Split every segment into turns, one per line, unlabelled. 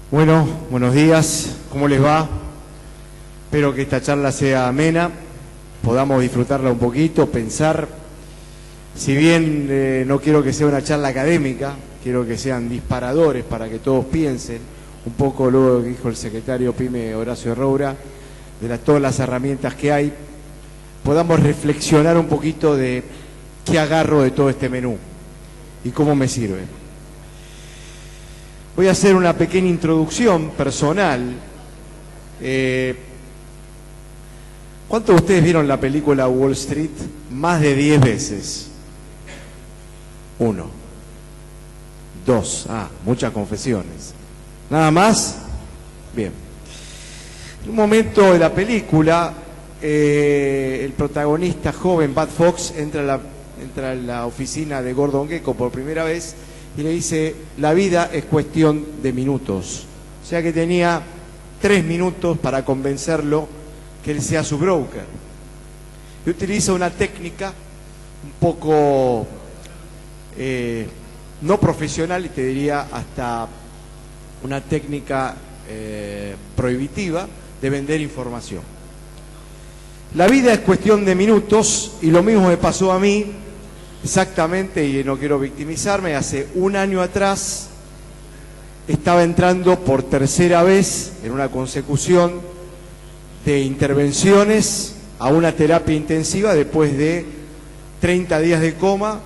Bueno, buenos días, ¿cómo les va? Espero que esta charla sea amena, podamos disfrutarla un poquito, pensar. Si bien no quiero que sea una charla académica, quiero que sean disparadores para que todos piensen, un poco luego de lo que dijo el secretario PYME Horacio Roura, de todas las herramientas que hay, podamos reflexionar un poquito de qué agarro de todo este menú y cómo me sirve. Voy a hacer una pequeña introducción personal. ¿Cuántos de ustedes vieron la película Wall Street? Más de 10 veces. 1, 2, muchas confesiones. ¿Nada más? Bien. En un momento de la película, el protagonista joven, Bud Fox, entra a la oficina de Gordon Gekko por primera vez y le dice: la vida es cuestión de minutos. O sea que tenía 3 minutos para convencerlo que él sea su broker. Y utiliza una técnica un poco no profesional, y te diría hasta una técnica prohibitiva de vender información. La vida es cuestión de minutos, y lo mismo me pasó a mí exactamente, y no quiero victimizarme. Hace un año atrás estaba entrando por tercera vez en una consecución de intervenciones a una terapia intensiva después de 30 días de coma,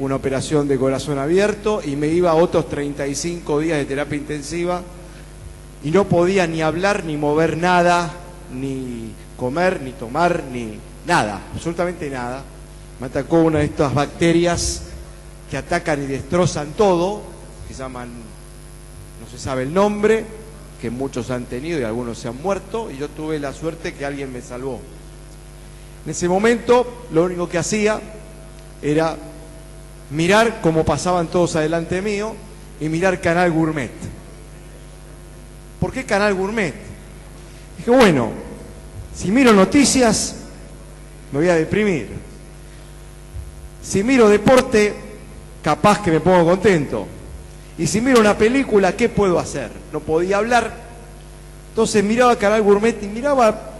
una operación de corazón abierto, y me iba a otros 35 días de terapia intensiva y no podía ni hablar, ni mover nada, ni comer, ni tomar, ni nada, absolutamente nada. Me atacó una de estas bacterias que atacan y destrozan todo, que se llaman, no se sabe el nombre, que muchos han tenido y algunos se han muerto, y yo tuve la suerte que alguien me salvó. En ese momento lo único que hacía era mirar cómo pasaban todos adelante mío y mirar Canal Gourmet. ¿Por qué Canal Gourmet? Dije, bueno, si miro noticias me voy a deprimir. Si miro deporte, capaz que me pongo contento. Y si miro una película, ¿qué puedo hacer? No podía hablar. Entonces miraba Canal Gourmet y miraba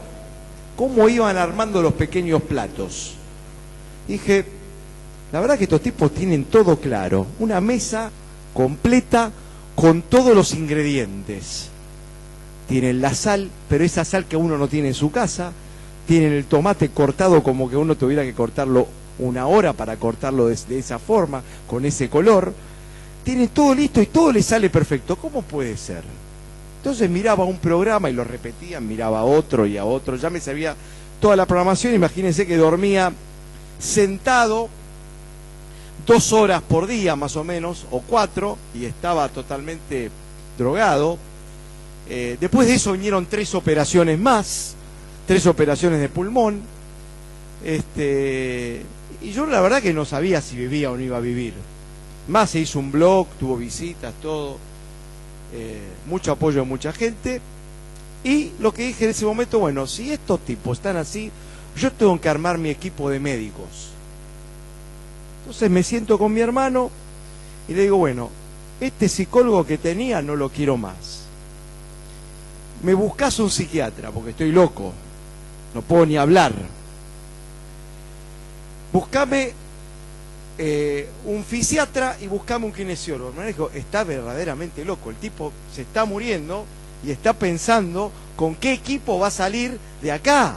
cómo iban armando los pequeños platos. Dije, la verdad que estos tipos tienen todo claro. Una mesa completa con todos los ingredientes. Tienen la sal, pero esa sal que uno no tiene en su casa. Tienen el tomate cortado como que uno tuviera que cortarlo una hora para cortarlo de esa forma, con ese color. Tienen todo listo y todo le sale perfecto. ¿Cómo puede ser? Entonces miraba un programa y lo repetía, miraba a otro y a otro. Ya me sabía toda la programación. Imagínense que dormía sentado 2 horas por día más o menos, o 4, y estaba totalmente drogado. Después de eso vinieron 3 operaciones más, 3 operaciones de pulmón. Y yo la verdad que no sabía si vivía o no iba a vivir. Más se hizo un blog, tuvo visitas, todo, mucho apoyo de mucha gente. Y lo que dije en ese momento, bueno, si estos tipos están así, yo tengo que armar mi equipo de médicos. Entonces me siento con mi hermano y le digo, bueno, este psicólogo que tenía no lo quiero más. Me buscás un psiquiatra, porque estoy loco, no puedo ni hablar. Buscame un fisiatra y buscame un kinesiólogo. Me dijo, está verdaderamente loco, el tipo se está muriendo y está pensando con qué equipo va a salir de acá.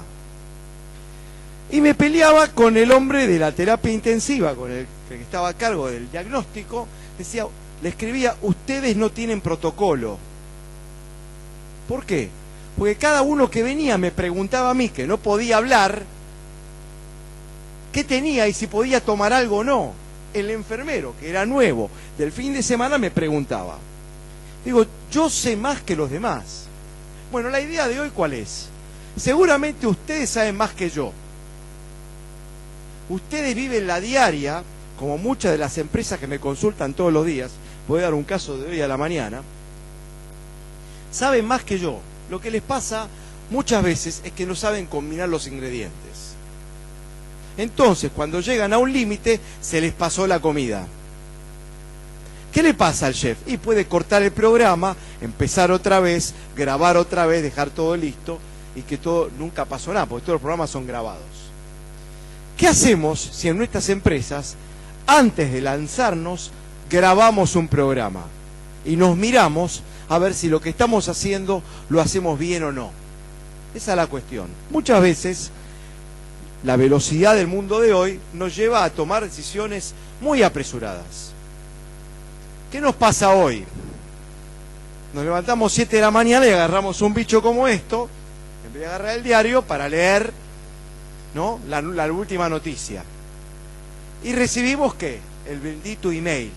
Y me peleaba con el hombre de la terapia intensiva, con el que estaba a cargo del diagnóstico. Decía, le escribía, ustedes no tienen protocolo. ¿Por qué? Porque cada uno que venía me preguntaba a mí, que no podía hablar, qué tenía y si podía tomar algo o no. El enfermero, que era nuevo, del fin de semana me preguntaba. Digo, yo sé más que los demás. Bueno, la idea de hoy, ¿cuál es? Seguramente ustedes saben más que yo. Ustedes viven la diaria, como muchas de las empresas que me consultan todos los días. Voy a dar un caso de hoy a la mañana. Saben más que yo. Lo que les pasa muchas veces es que no saben combinar los ingredientes. Entonces, cuando llegan a un límite, se les pasó la comida. ¿Qué le pasa al chef? Y puede cortar el programa, empezar otra vez, grabar otra vez, dejar todo listo y que todo nunca pasó nada, porque todos los programas son grabados. ¿Qué hacemos si en nuestras empresas, antes de lanzarnos, grabamos un programa y nos miramos a ver si lo que estamos haciendo lo hacemos bien o no? Esa es la cuestión. Muchas veces la velocidad del mundo de hoy nos lleva a tomar decisiones muy apresuradas. ¿Qué nos pasa hoy? Nos levantamos 7 de la mañana y agarramos un bicho como esto, en vez de agarrar el diario para leer, ¿no?, la última noticia. Y recibimos, ¿qué? El bendito email.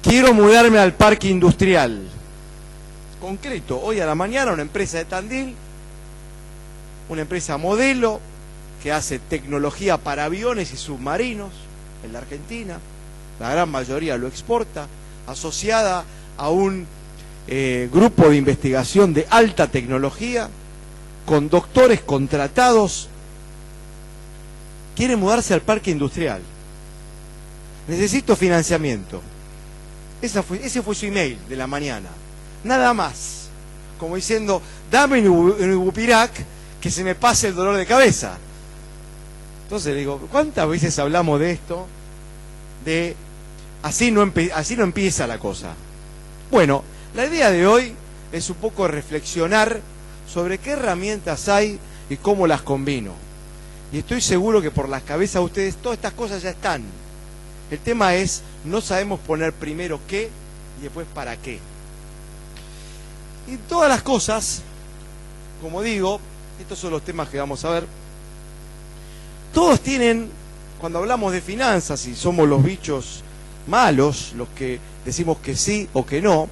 Quiero mudarme al parque industrial. Concreto, hoy a la mañana una empresa de Tandil, una empresa modelo que hace tecnología para aviones y submarinos en la Argentina, la gran mayoría lo exporta, asociada a un grupo de investigación de alta tecnología, con doctores contratados, quiere mudarse al parque industrial. Necesito financiamiento. Ese fue su email de la mañana. Nada más. Como diciendo, dame un Ibupirac que se me pase el dolor de cabeza. Entonces le digo, ¿cuántas veces hablamos de esto? De así no empieza la cosa. Bueno, la idea de hoy es un poco reflexionar sobre qué herramientas hay y cómo las combino. Y estoy seguro que por las cabezas de ustedes todas estas cosas ya están. El tema es, no sabemos poner primero qué y después para qué. Y todas las cosas, como digo, estos son los temas que vamos a ver, todos tienen, cuando hablamos de finanzas y somos los bichos malos, los que decimos que sí o que no,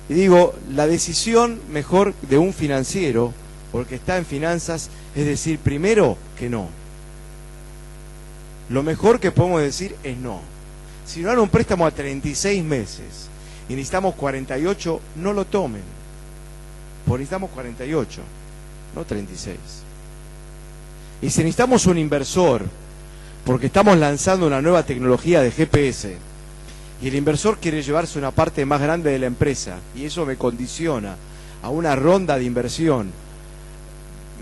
y digo, la decisión mejor de un financiero, porque está en finanzas, es decir primero que no. Lo mejor que podemos decir es no. Si no dan un préstamo a 36 meses y necesitamos 48, no lo tomen. Porque necesitamos 48, no 36. Y si necesitamos un inversor, porque estamos lanzando una nueva tecnología de GPS, y el inversor quiere llevarse una parte más grande de la empresa, y eso me condiciona a una ronda de inversión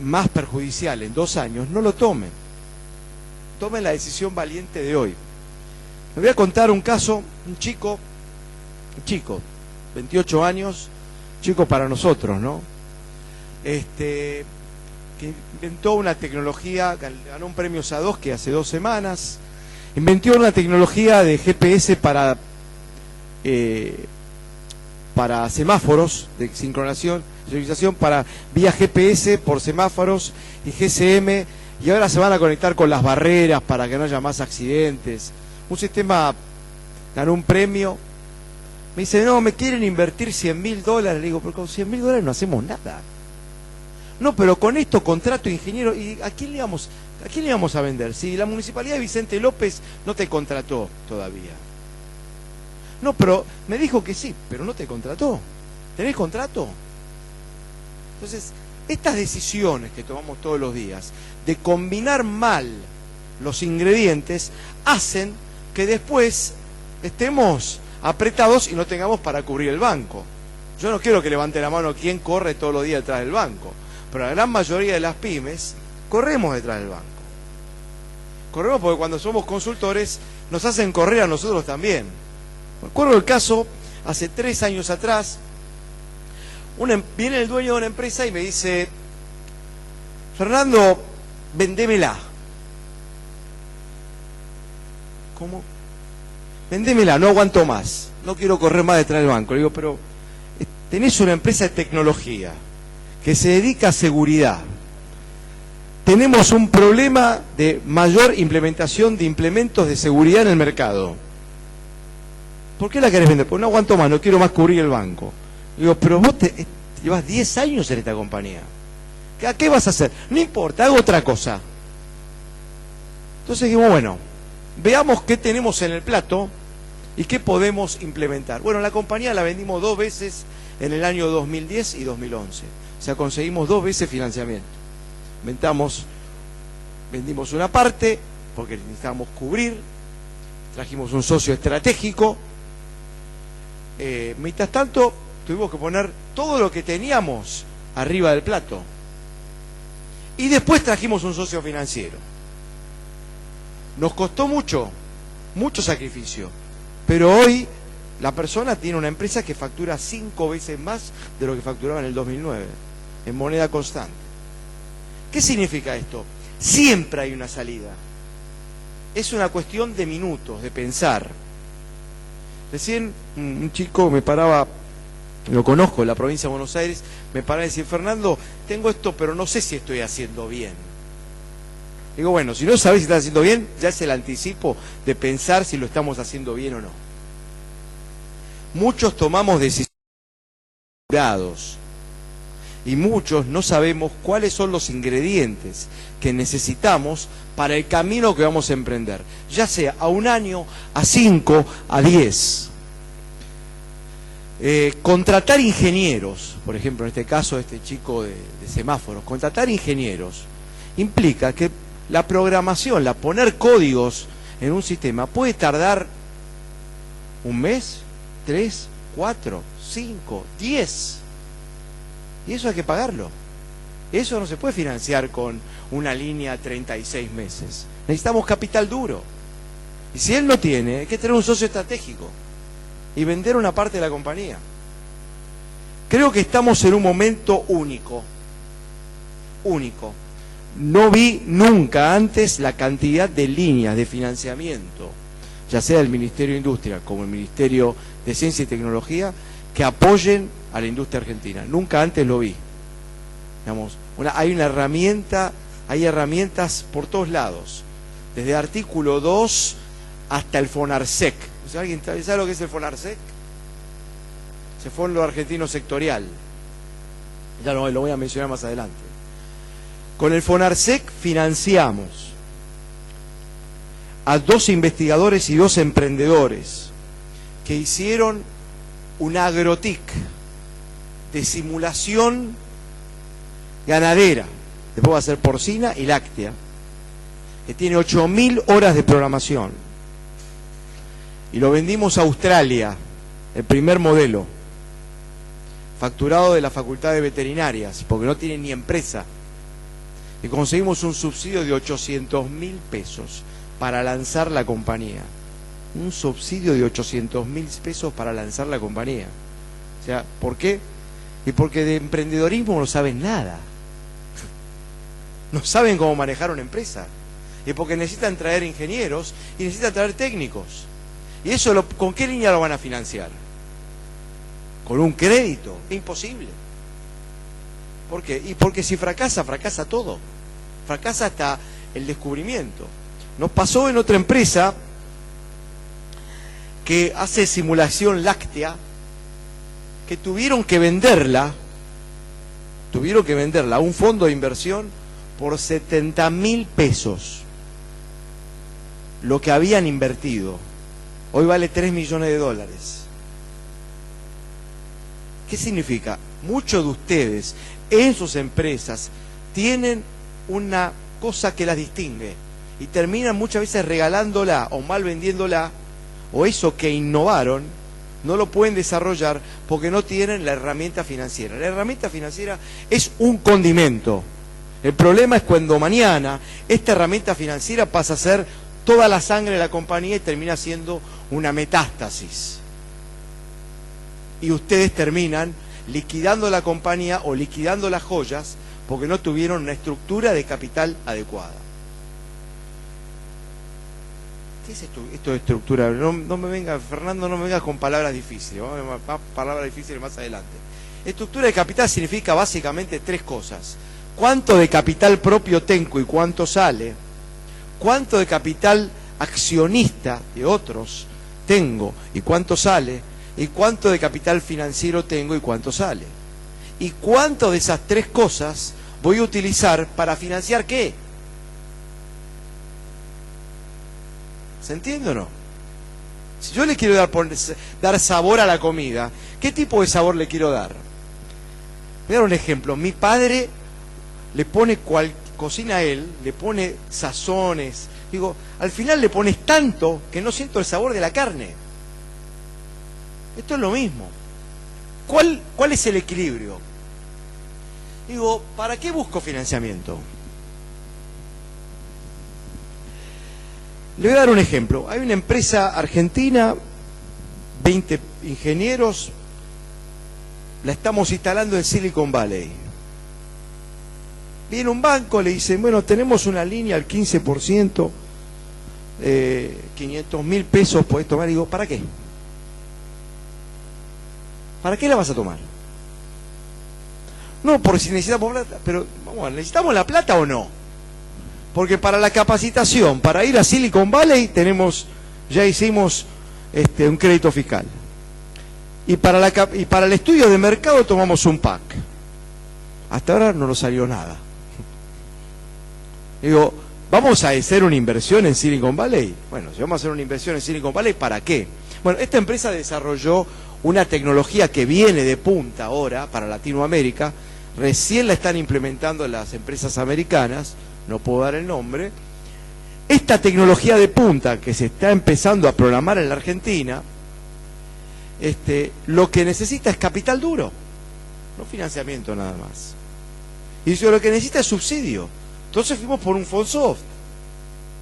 más perjudicial en 2 años, no lo tomen. Tomen la decisión valiente de hoy. Les voy a contar un caso, un chico, 28 años, chico para nosotros, ¿no? Que inventó una tecnología, ganó un premio Sadowski hace 2 semanas, inventó una tecnología de GPS para semáforos de sincronización para vía GPS por semáforos y GSM, y ahora se van a conectar con las barreras para que no haya más accidentes. Un sistema, ganó un premio. Me dice, no, me quieren invertir $100.000. Le digo, pero con $100.000 no hacemos nada. No, pero con esto contrato ingeniero. ¿Y a quién le vamos a vender? Si la municipalidad de Vicente López no te contrató todavía. No, pero me dijo que sí, pero no te contrató. ¿Tenés contrato? Entonces, estas decisiones que tomamos todos los días de combinar mal los ingredientes hacen que después estemos apretados y no tengamos para cubrir el banco. Yo no quiero que levante la mano quien corre todos los días detrás del banco, pero la gran mayoría de las pymes corremos detrás del banco. Corremos porque cuando somos consultores nos hacen correr a nosotros también. Me acuerdo del caso, hace 3 años atrás, viene el dueño de una empresa y me dice, Fernando, vendémela. ¿Cómo? Vendémela, no aguanto más, no quiero correr más detrás del banco. Le digo, pero tenés una empresa de tecnología que se dedica a seguridad. Tenemos un problema de mayor implementación de implementos de seguridad en el mercado. ¿Por qué la querés vender? Pues no aguanto más, no quiero más cubrir el banco. Digo, pero vos llevas 10 años en esta compañía. ¿A qué vas a hacer? No importa, hago otra cosa. Entonces dijimos, bueno, veamos qué tenemos en el plato y qué podemos implementar. Bueno, la compañía la vendimos 2 veces en el año 2010 y 2011. O sea, conseguimos 2 veces financiamiento. Vendimos una parte porque necesitábamos cubrir, trajimos un socio estratégico. Mientras tanto, tuvimos que poner todo lo que teníamos arriba del plato. Y después trajimos un socio financiero. Nos costó mucho sacrificio, pero hoy la persona tiene una empresa que factura 5 veces más de lo que facturaba en el 2009, en moneda constante. ¿Qué significa esto? Siempre hay una salida. Es una cuestión de minutos, de pensar. Recién un chico me paraba, lo conozco, en la provincia de Buenos Aires, me paraba y decía: Fernando, tengo esto, pero no sé si estoy haciendo bien. Digo, bueno, si no sabes si estás haciendo bien, ya es el anticipo de pensar si lo estamos haciendo bien o no. Muchos tomamos decisiones y muchos no sabemos cuáles son los ingredientes que necesitamos para el camino que vamos a emprender, ya sea a 1 año, a 5, a 10. Contratar ingenieros, por ejemplo, en este caso este chico de semáforos, contratar ingenieros implica que la programación, la poner códigos en un sistema puede tardar 1 mes, 3, 4, 5, 10. Y eso hay que pagarlo. Eso no se puede financiar con una línea a 36 meses. Necesitamos capital duro. Y si él no tiene, hay que tener un socio estratégico y vender una parte de la compañía. Creo que estamos en un momento único. Único. No vi nunca antes la cantidad de líneas de financiamiento, ya sea del Ministerio de Industria como el Ministerio de Ciencia y Tecnología, que apoyen a la industria argentina. Nunca antes lo vi. Digamos, hay una herramienta, hay herramientas por todos lados, desde artículo 2 hasta el FONARSEC. ¿Alguien sabe lo que es el FONARSEC? Ese Fondo Argentino Sectorial. Ya lo voy a mencionar más adelante. Con el FONARSEC financiamos a 2 investigadores y 2 emprendedores que hicieron un agrotic de simulación ganadera, después va a ser porcina y láctea, que tiene 8.000 horas de programación. Y lo vendimos a Australia, el primer modelo, facturado de la Facultad de Veterinarias, porque no tiene ni empresa. Y conseguimos un subsidio de 800.000 pesos para lanzar la compañía. Un subsidio de 800.000 pesos para lanzar la compañía. O sea, ¿por qué? Y porque de emprendedorismo no saben nada. No saben cómo manejar una empresa. Y porque necesitan traer ingenieros y necesitan traer técnicos. ¿Y eso con qué línea lo van a financiar? ¿Con un crédito? Es imposible. ¿Por qué? Y porque si fracasa, fracasa todo. Fracasa hasta el descubrimiento. Nos pasó en otra empresa que hace simulación láctea, que tuvieron que venderla a un fondo de inversión por 70.000 pesos, lo que habían invertido. Hoy vale 3 millones de dólares. ¿Qué significa? Muchos de ustedes en sus empresas tienen una cosa que las distingue y terminan muchas veces regalándola o mal vendiéndola, o eso que innovaron no lo pueden desarrollar porque no tienen la herramienta financiera. La herramienta financiera es un condimento. El problema es cuando mañana esta herramienta financiera pasa a ser toda la sangre de la compañía y termina siendo una metástasis. Y ustedes terminan liquidando la compañía o liquidando las joyas porque no tuvieron una estructura de capital adecuada. ¿Qué es esto de estructura? No me venga, Fernando, no me vengas con palabras difíciles. Vamos a ver palabras difíciles más adelante. Estructura de capital significa básicamente 3 cosas. ¿Cuánto de capital propio tengo y cuánto sale? ¿Cuánto de capital accionista de otros tengo y cuánto sale? ¿Y cuánto de capital financiero tengo y cuánto sale? ¿Y cuánto de esas 3 cosas voy a utilizar para financiar qué? ¿Se entiende o no? Si yo le quiero dar sabor a la comida, ¿qué tipo de sabor le quiero dar? Voy a dar un ejemplo. Mi padre le pone cocina él, le pone sazones. Digo, al final le pones tanto que no siento el sabor de la carne. Esto es lo mismo. ¿Cuál es el equilibrio? Digo, ¿para qué busco financiamiento? Le voy a dar un ejemplo. Hay una empresa argentina, 20 ingenieros, la estamos instalando en Silicon Valley. Viene un banco, le dicen, bueno, tenemos una línea al 15%, 500.000 pesos podés tomar. Y digo, ¿para qué? ¿Para qué la vas a tomar? No, porque si necesitamos plata, pero vamos, ¿necesitamos la plata o no? Porque para la capacitación, para ir a Silicon Valley, ya hicimos un crédito fiscal. Y para el estudio de mercado tomamos un PAC. Hasta ahora no nos salió nada. Digo, ¿vamos a hacer una inversión en Silicon Valley? Bueno, si vamos a hacer una inversión en Silicon Valley, ¿para qué? Bueno, esta empresa desarrolló una tecnología que viene de punta ahora para Latinoamérica. Recién la están implementando las empresas americanas, no puedo dar el nombre. Esta tecnología de punta que se está empezando a programar en la Argentina, lo que necesita es capital duro, no financiamiento nada más. Y dice, lo que necesita es subsidio. Entonces fuimos por un Fonsoft.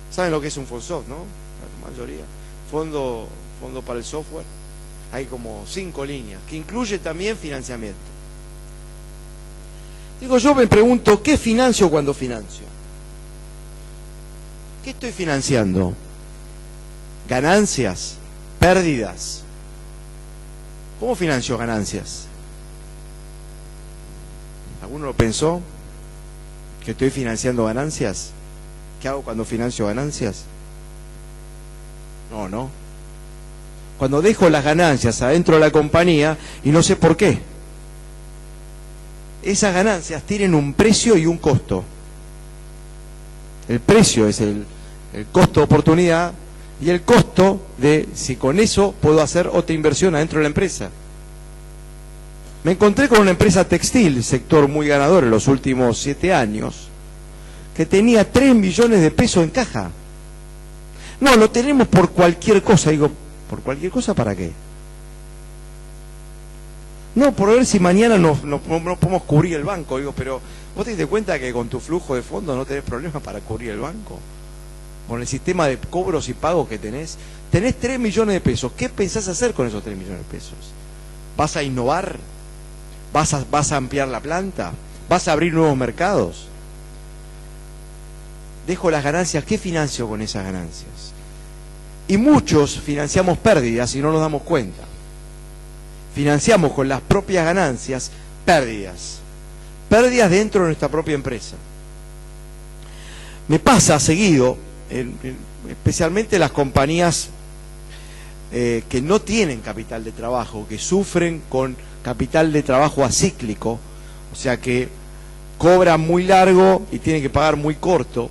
¿Saben lo que es un Fonsoft, no? La mayoría. Fondo para el software. Hay como 5 líneas, que incluye también financiamiento. Digo, yo me pregunto, ¿qué financio cuando financio? ¿Qué estoy financiando? ¿Ganancias? ¿Pérdidas? ¿Cómo financio ganancias? ¿Alguno lo pensó? ¿Que estoy financiando ganancias? ¿Qué hago cuando financio ganancias? No. Cuando dejo las ganancias adentro de la compañía y no sé por qué. Esas ganancias tienen un precio y un costo. El precio es el costo de oportunidad y el costo de si con eso puedo hacer otra inversión adentro de la empresa. Me encontré con una empresa textil, sector muy ganador en los últimos 7 años, que tenía 3 millones de pesos en caja. No, lo tenemos por cualquier cosa. Digo, ¿por cualquier cosa para qué? No, por ver si mañana no podemos cubrir el banco. Digo, pero ¿vos te diste cuenta que con tu flujo de fondos no tenés problemas para cubrir el banco? Con el sistema de cobros y pagos que tenés 3 millones de pesos. ¿Qué pensás hacer con esos 3 millones de pesos? ¿Vas a innovar? ¿Vas a ampliar la planta? ¿Vas a abrir nuevos mercados? Dejo las ganancias, ¿qué financio con esas ganancias? Y muchos financiamos pérdidas y no nos damos cuenta. Financiamos con las propias ganancias pérdidas. Pérdidas dentro de nuestra propia empresa. Me pasa seguido, especialmente las compañías que no tienen capital de trabajo, que sufren con capital de trabajo acíclico, o sea que cobran muy largo y tienen que pagar muy corto,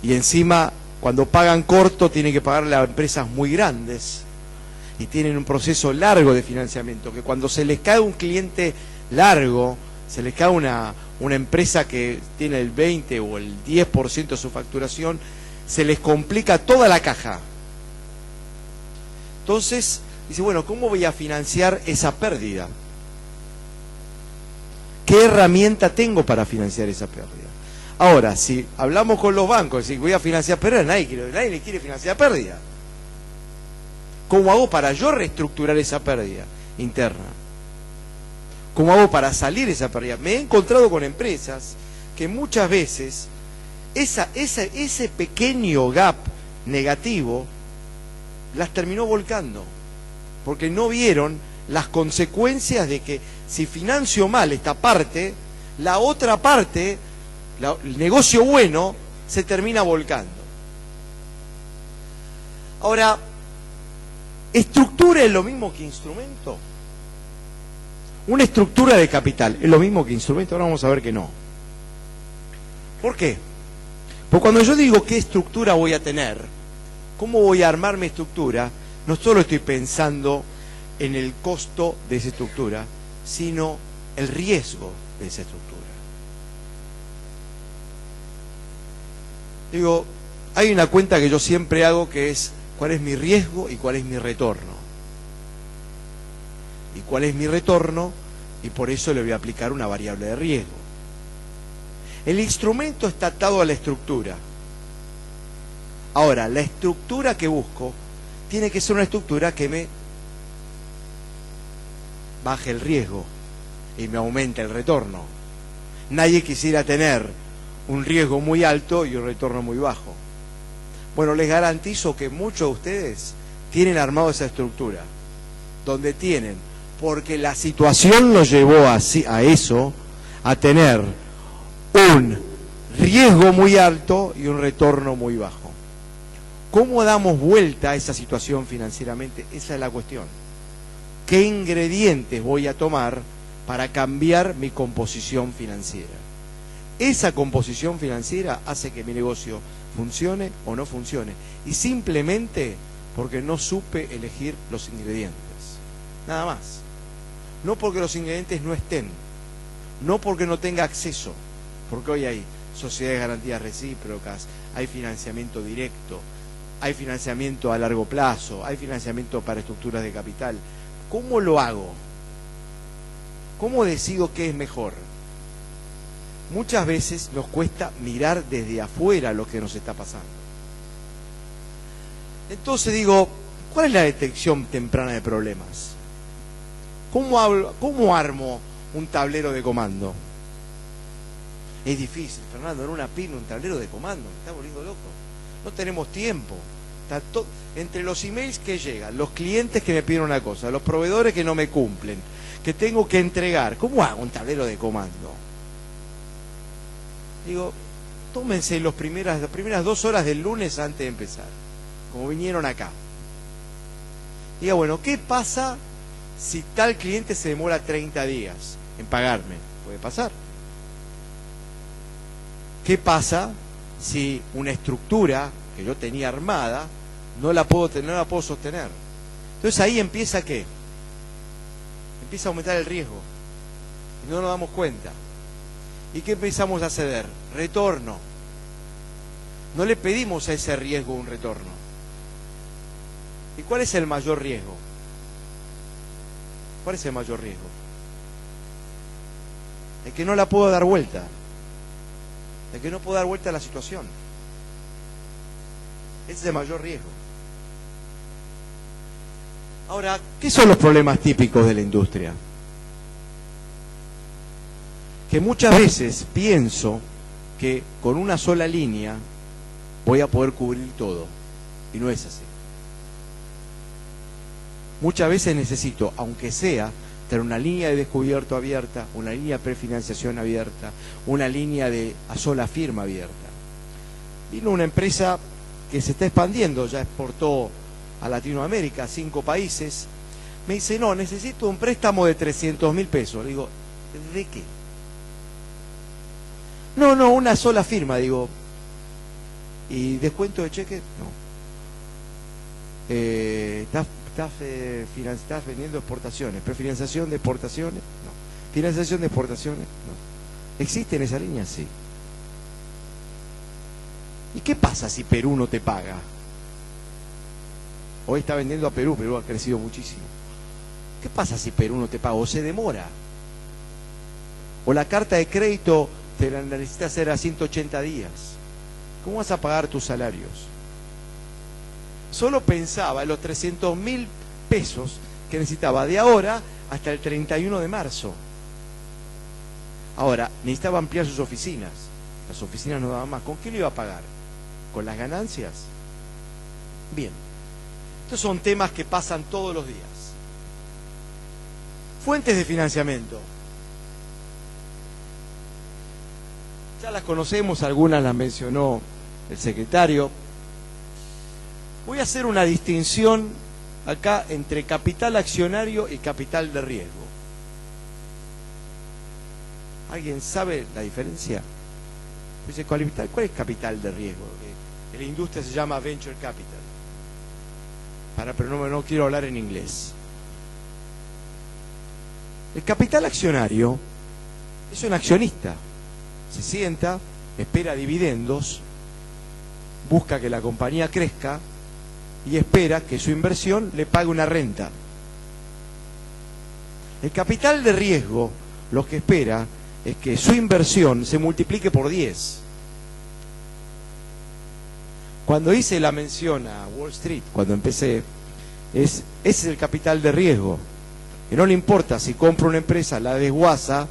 y encima cuando pagan corto tienen que pagarle a empresas muy grandes y tienen un proceso largo de financiamiento, que cuando se les cae un cliente largo, se les cae una empresa que tiene el 20 o el 10% de su facturación, se les complica toda la caja. Entonces, dice, bueno, ¿cómo voy a financiar esa pérdida? ¿Qué herramienta tengo para financiar esa pérdida? Ahora, si hablamos con los bancos, si voy a financiar pérdida, nadie le quiere financiar pérdida. ¿Cómo hago para yo reestructurar esa pérdida interna? ¿Cómo hago para salir de esa pérdida? Me he encontrado con empresas que muchas veces ese pequeño gap negativo las terminó volcando, porque no vieron las consecuencias de que si financio mal esta parte, la otra parte, el negocio bueno, se termina volcando. Ahora, ¿estructura es lo mismo que instrumento? Una estructura de capital es lo mismo que instrumento. Ahora vamos a ver que no. ¿Por qué? Porque cuando yo digo qué estructura voy a tener, cómo voy a armar mi estructura, no solo estoy pensando en el costo de esa estructura, sino el riesgo de esa estructura. Digo, hay una cuenta que yo siempre hago que es cuál es mi riesgo y cuál es mi retorno. Y cuál es mi retorno, y por eso le voy a aplicar una variable de riesgo. El instrumento está atado a la estructura. Ahora, la estructura que busco tiene que ser una estructura que me baje el riesgo y me aumente el retorno. Nadie quisiera tener un riesgo muy alto y un retorno muy bajo. Bueno, les garantizo que muchos de ustedes tienen armado esa estructura, donde tienen, porque la situación los llevó a eso, a tener un riesgo muy alto y un retorno muy bajo. ¿Cómo damos vuelta a esa situación financieramente? Esa es la cuestión. ¿Qué ingredientes voy a tomar para cambiar mi composición financiera? Esa composición financiera hace que mi negocio funcione o no funcione. Y simplemente porque no supe elegir los ingredientes. Nada más. No porque los ingredientes no estén. No porque no tenga acceso. Porque hoy hay sociedades de garantías recíprocas, hay financiamiento directo, hay financiamiento a largo plazo, hay financiamiento para estructuras de capital. ¿Cómo lo hago? ¿Cómo decido qué es mejor? Muchas veces nos cuesta mirar desde afuera lo que nos está pasando. Entonces digo, ¿cuál es la detección temprana de problemas? ¿Cómo armo un tablero de comando? Es difícil, Fernando, en una pyme un tablero de comando, me está volviendo loco. No tenemos tiempo. Entre los emails que llegan, los clientes que me piden una cosa, los proveedores que no me cumplen, que tengo que entregar, ¿cómo hago un tablero de comando? Digo, tómense las primeras 2 horas del lunes antes de empezar, como vinieron acá. Diga, bueno, ¿qué pasa si tal cliente se demora 30 días en pagarme? Puede pasar. ¿Qué pasa si una estructura que yo tenía armada no la puedo sostener? Entonces ahí empieza ¿qué? Empieza a aumentar el riesgo y no nos damos cuenta. ¿Y qué empezamos a ceder? Retorno. No le pedimos a ese riesgo un retorno. ¿Y cuál es el mayor riesgo? ¿Cuál es el mayor riesgo? El que no la puedo dar vuelta. El que no puedo dar vuelta a la situación. Ese es el mayor riesgo. Ahora, ¿qué son los problemas típicos de la industria? Que muchas veces pienso que con una sola línea voy a poder cubrir todo. Y no es así. Muchas veces necesito, aunque sea, tener una línea de descubierto abierta, una línea de prefinanciación abierta, una línea de a sola firma abierta. Vino una empresa que se está expandiendo, ya exportó a Latinoamérica, a 5 países. Me dice, no, necesito un préstamo de 300.000 pesos. Le digo, ¿de qué? No, una sola firma. Digo, ¿y descuento de cheque? No. ¿Estás vendiendo exportaciones? ¿Prefinanciación de exportaciones? No. ¿Financiación de exportaciones? No. ¿Existe en esa línea? Sí. ¿Y qué pasa si Perú no te paga? Hoy está vendiendo a Perú, Perú ha crecido muchísimo. ¿Qué pasa si Perú no te paga? O se demora. O la carta de crédito te la necesitas hacer a 180 días. ¿Cómo vas a pagar tus salarios? Solo pensaba en los 300.000 pesos que necesitaba de ahora hasta el 31 de marzo. Ahora, necesitaba ampliar sus oficinas. Las oficinas no daban más. ¿Con qué le iba a pagar? ¿Con las ganancias? Bien. Estos son temas que pasan todos los días. Fuentes de financiamiento. Ya las conocemos, algunas las mencionó el secretario. Voy a hacer una distinción acá entre capital accionario y capital de riesgo. ¿Alguien sabe la diferencia? Dice, ¿cuál es capital de riesgo? En la industria se llama venture capital. Pero no quiero hablar en inglés. El capital accionario es un accionista. Se sienta, espera dividendos busca que la compañía crezca y espera que su inversión le pague una renta. El capital de riesgo lo que espera es que su inversión se multiplique por 10. Cuando hice la mención a Wall Street, cuando empecé, ese es el capital de riesgo. Que no le importa si compra una empresa, la desguaza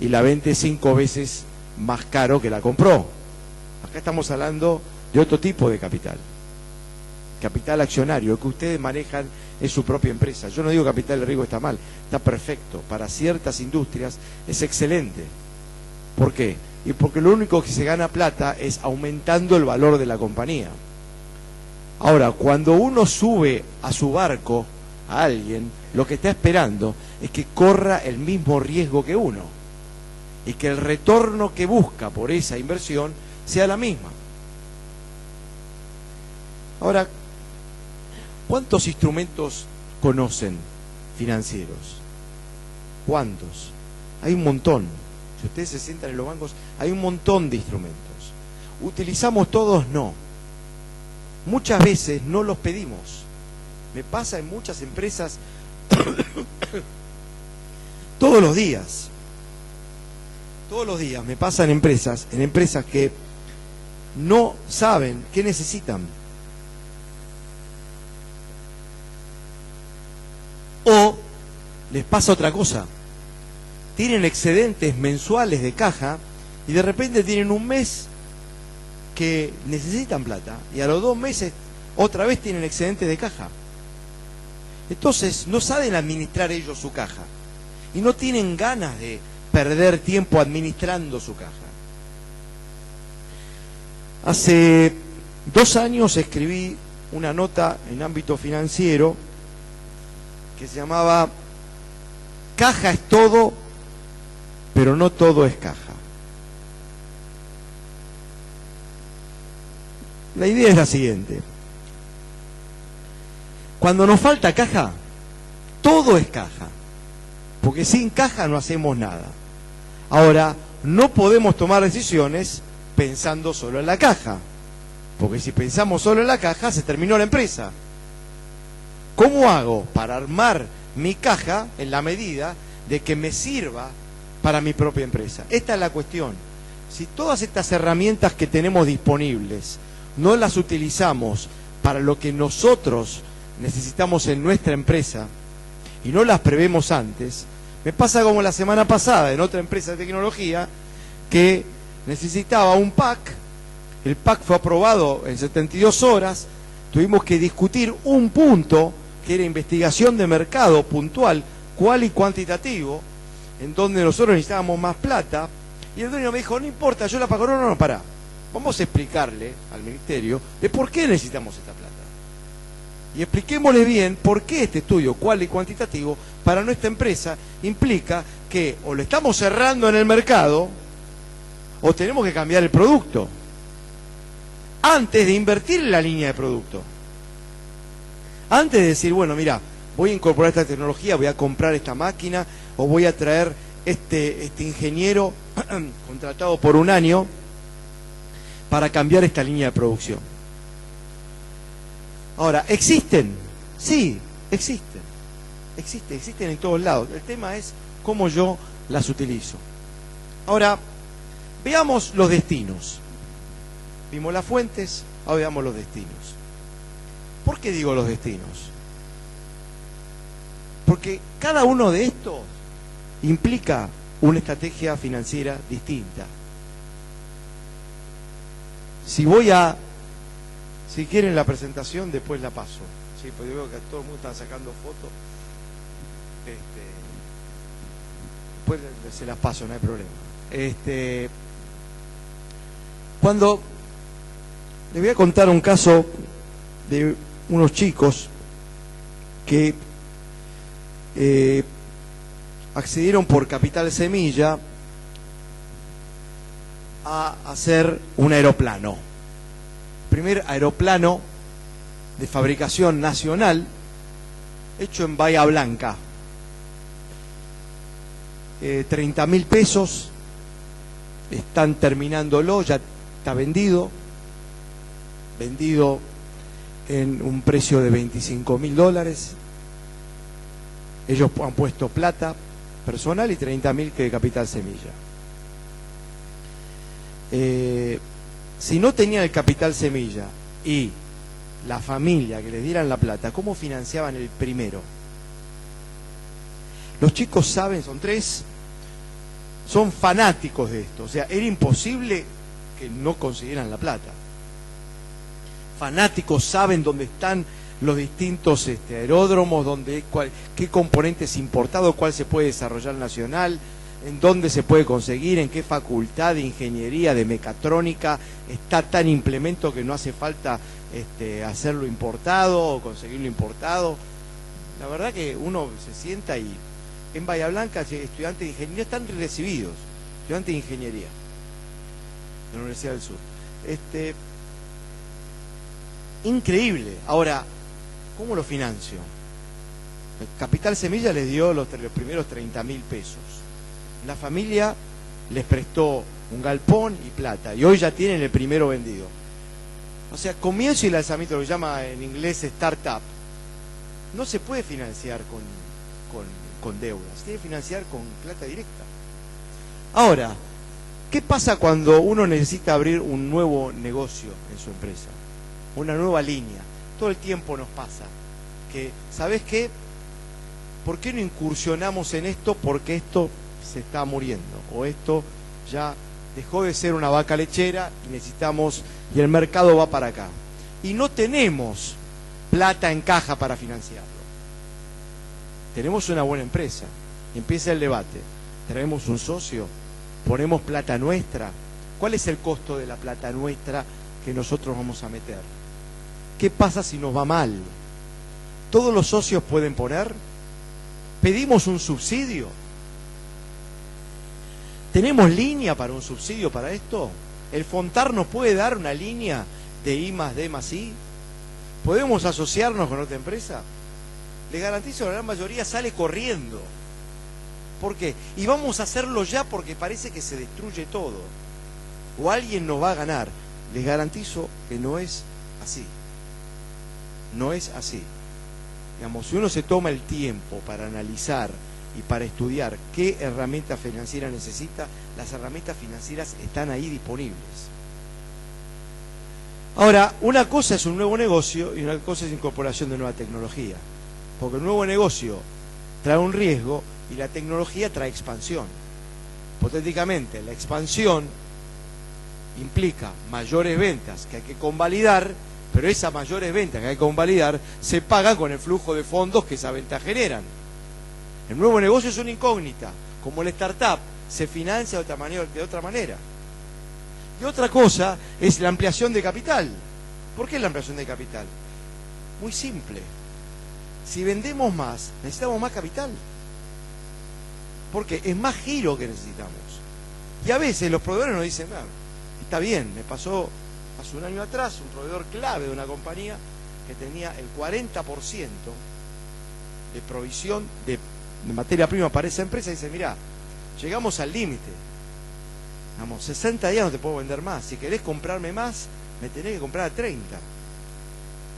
y la vende 5 veces más caro que la compró. Acá estamos hablando de otro tipo de capital. Capital accionario, lo que ustedes manejan es su propia empresa. Yo no digo que capital de riesgo está mal, está perfecto. Para ciertas industrias es excelente. ¿Por qué? Y porque lo único que se gana plata es aumentando el valor de la compañía. Ahora, cuando uno sube a su barco a alguien, lo que está esperando es que corra el mismo riesgo que uno y que el retorno que busca por esa inversión sea la misma. Ahora, ¿cuántos instrumentos conocen financieros? ¿Cuántos? Hay un montón. Si ustedes se sientan en los bancos, hay un montón de instrumentos. ¿Utilizamos todos? No. Muchas veces no los pedimos. Me pasa en muchas empresas todos los días. Todos los días me pasa en empresas que no saben qué necesitan. O les pasa otra cosa. Tienen excedentes mensuales de caja y de repente tienen un mes que necesitan plata y a los 2 meses otra vez tienen excedentes de caja. Entonces no saben administrar ellos su caja y no tienen ganas de perder tiempo administrando su caja. Hace 2 años escribí una nota en ámbito financiero que se llamaba "Caja es todo, pero no todo es caja". La idea es la siguiente. Cuando nos falta caja, todo es caja, porque sin caja no hacemos nada. Ahora, no podemos tomar decisiones pensando solo en la caja, porque si pensamos solo en la caja, se terminó la empresa. ¿Cómo hago para armar mi caja en la medida de que me sirva para mi propia empresa? Esta es la cuestión. Si todas estas herramientas que tenemos disponibles no las utilizamos para lo que nosotros necesitamos en nuestra empresa y no las prevemos antes, me pasa como la semana pasada en otra empresa de tecnología que necesitaba un pack, el pack fue aprobado en 72 horas, tuvimos que discutir un punto que era investigación de mercado puntual, cual y cuantitativo, en donde nosotros necesitábamos más plata, y el dueño me dijo, no importa, yo la pago. No, pará, vamos a explicarle al ministerio de por qué necesitamos esta plata. Y expliquémosle bien por qué este estudio cual y cuantitativo para nuestra empresa implica que o le estamos cerrando en el mercado o tenemos que cambiar el producto antes de invertir en la línea de producto. Antes de decir, bueno, mira, voy a incorporar esta tecnología, voy a comprar esta máquina o voy a traer este ingeniero contratado por 1 año para cambiar esta línea de producción. Ahora, ¿existen? Sí, existen. Existen en todos lados. El tema es cómo yo las utilizo. Ahora, veamos los destinos. Vimos las fuentes, ahora veamos los destinos. ¿Por qué digo los destinos? Porque cada uno de estos implica una estrategia financiera distinta. Si quieren la presentación, después la paso. Sí, porque veo que todo el mundo está sacando fotos. Después se las paso, no hay problema. Cuando les voy a contar un caso de unos chicos que accedieron por Capital Semilla a hacer un aeroplano. Primer aeroplano de fabricación nacional hecho en Bahía Blanca. 30.000 pesos, están terminándolo, ya está vendido. vendido en un precio de $25.000. Ellos han puesto plata personal y 30.000 que de capital semilla. Si no tenían el capital semilla y la familia que les dieran la plata, ¿cómo financiaban el primero? Los chicos saben, son 3, son fanáticos de esto. O sea, era imposible que no consiguieran la plata. Fanáticos, saben dónde están los distintos aeródromos, qué componentes importados, cuál se puede desarrollar nacional, en dónde se puede conseguir, en qué facultad de ingeniería, de mecatrónica está tan implemento que no hace falta hacerlo importado o conseguirlo importado. La verdad que uno se sienta y en Bahía Blanca estudiantes de ingeniería están recibidos, estudiantes de ingeniería de la Universidad del Sur. Increíble. Ahora, ¿cómo lo financio? El Capital Semilla les dio los primeros 30.000 pesos. La familia les prestó un galpón y plata, y hoy ya tienen el primero vendido. O sea, comienzo y lanzamiento, lo que llama en inglés startup, no se puede financiar con deudas, se tiene que financiar con plata directa. Ahora, ¿qué pasa cuando uno necesita abrir un nuevo negocio en su empresa? Una nueva línea. Todo el tiempo nos pasa que, ¿sabes qué? ¿Por qué no incursionamos en esto? Porque esto se está muriendo, o esto ya dejó de ser una vaca lechera y necesitamos, y el mercado va para acá. Y no tenemos plata en caja para financiarlo. Tenemos una buena empresa. Empieza el debate. ¿Traemos un socio? ¿Ponemos plata nuestra? ¿Cuál es el costo de la plata nuestra que nosotros vamos a meter? ¿Qué pasa si nos va mal? ¿Todos los socios pueden poner? ¿Pedimos un subsidio? ¿Tenemos línea para un subsidio para esto? ¿El Fontar nos puede dar una línea de I+D+I? ¿Podemos asociarnos con otra empresa? Les garantizo que la gran mayoría sale corriendo. ¿Por qué? Y vamos a hacerlo ya porque parece que se destruye todo. O alguien nos va a ganar. Les garantizo que no es así. No es así. Digamos, si uno se toma el tiempo para analizar y para estudiar qué herramientas financieras necesita, las herramientas financieras están ahí disponibles. Ahora, una cosa es un nuevo negocio y una cosa es incorporación de nueva tecnología. Porque el nuevo negocio trae un riesgo y la tecnología trae expansión. Hipotéticamente, la expansión implica mayores ventas que hay que convalidar, pero esas mayores ventas que hay que convalidar se pagan con el flujo de fondos que esas ventas generan. El nuevo negocio es una incógnita, como la startup, se financia de otra manera. Y otra cosa es la ampliación de capital. ¿Por qué la ampliación de capital? Muy simple. Si vendemos más, necesitamos más capital. Porque es más giro que necesitamos. Y a veces los proveedores nos dicen, está bien, me pasó hace un año atrás un proveedor clave de una compañía que tenía el 40% de provisión de materia prima para esa empresa y dice, mirá, llegamos al límite. Vamos, 60 días no te puedo vender más. Si querés comprarme más, me tenés que comprar a 30.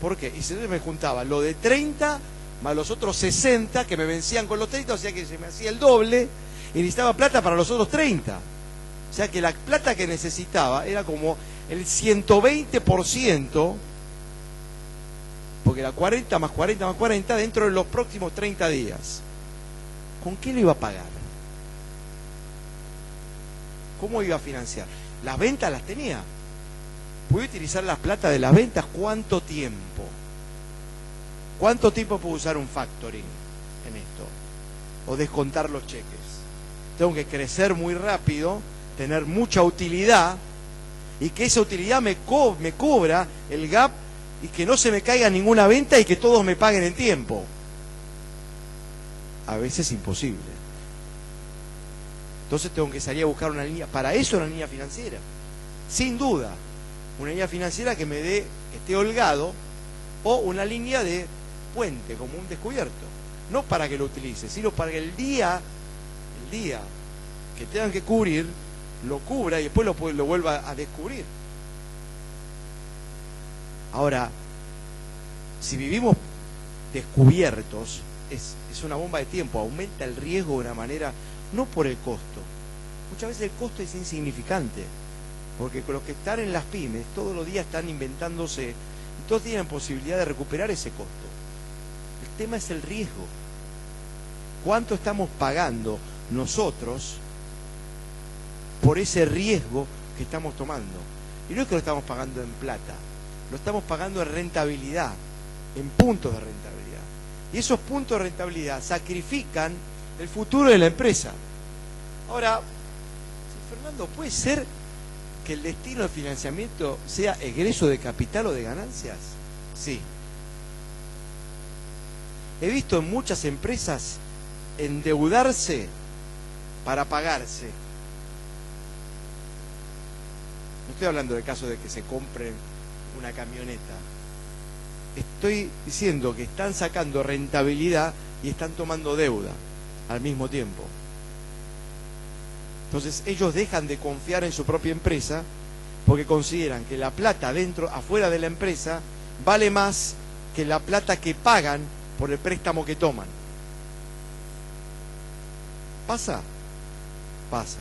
¿Por qué? Y se me juntaba lo de 30 más los otros 60 que me vencían con los 30, o sea que se me hacía el doble y necesitaba plata para los otros 30. O sea que la plata que necesitaba era como el 120%, porque era 40 más 40 más 40 dentro de los próximos 30 días. ¿Con qué lo iba a pagar? ¿Cómo iba a financiar? Las ventas las tenía. ¿Puede utilizar las plata de las ventas? ¿Cuánto tiempo? ¿Cuánto tiempo puedo usar un factoring en esto? O descontar los cheques. Tengo que crecer muy rápido, tener mucha utilidad y que esa utilidad me cubra el gap y que no se me caiga ninguna venta y que todos me paguen en tiempo. A veces es imposible. Entonces tengo que salir a buscar una línea, para eso una línea financiera. Sin duda, una línea financiera que me dé, que esté holgado, o una línea de puente, como un descubierto. No para que lo utilice, sino para que el día que tengan que cubrir, lo cubra y después lo vuelva a descubrir. Ahora, si vivimos descubiertos, es una bomba de tiempo, aumenta el riesgo de una manera, no por el costo. Muchas veces el costo es insignificante, porque con los que están en las pymes, todos los días están inventándose, y todos tienen posibilidad de recuperar ese costo. El tema es el riesgo. ¿Cuánto estamos pagando nosotros por ese riesgo que estamos tomando? Y no es que lo estamos pagando en plata, lo estamos pagando en rentabilidad, en puntos de rentabilidad. Y esos puntos de rentabilidad sacrifican el futuro de la empresa. Ahora, Fernando, ¿puede ser que el destino del financiamiento sea egreso de capital o de ganancias? Sí. He visto en muchas empresas endeudarse para pagarse. No estoy hablando del caso de que se compren una camioneta. Estoy diciendo que están sacando rentabilidad y están tomando deuda al mismo tiempo. Entonces ellos dejan de confiar en su propia empresa porque consideran que la plata afuera de la empresa vale más que la plata que pagan por el préstamo que toman. ¿Pasa? Pasa.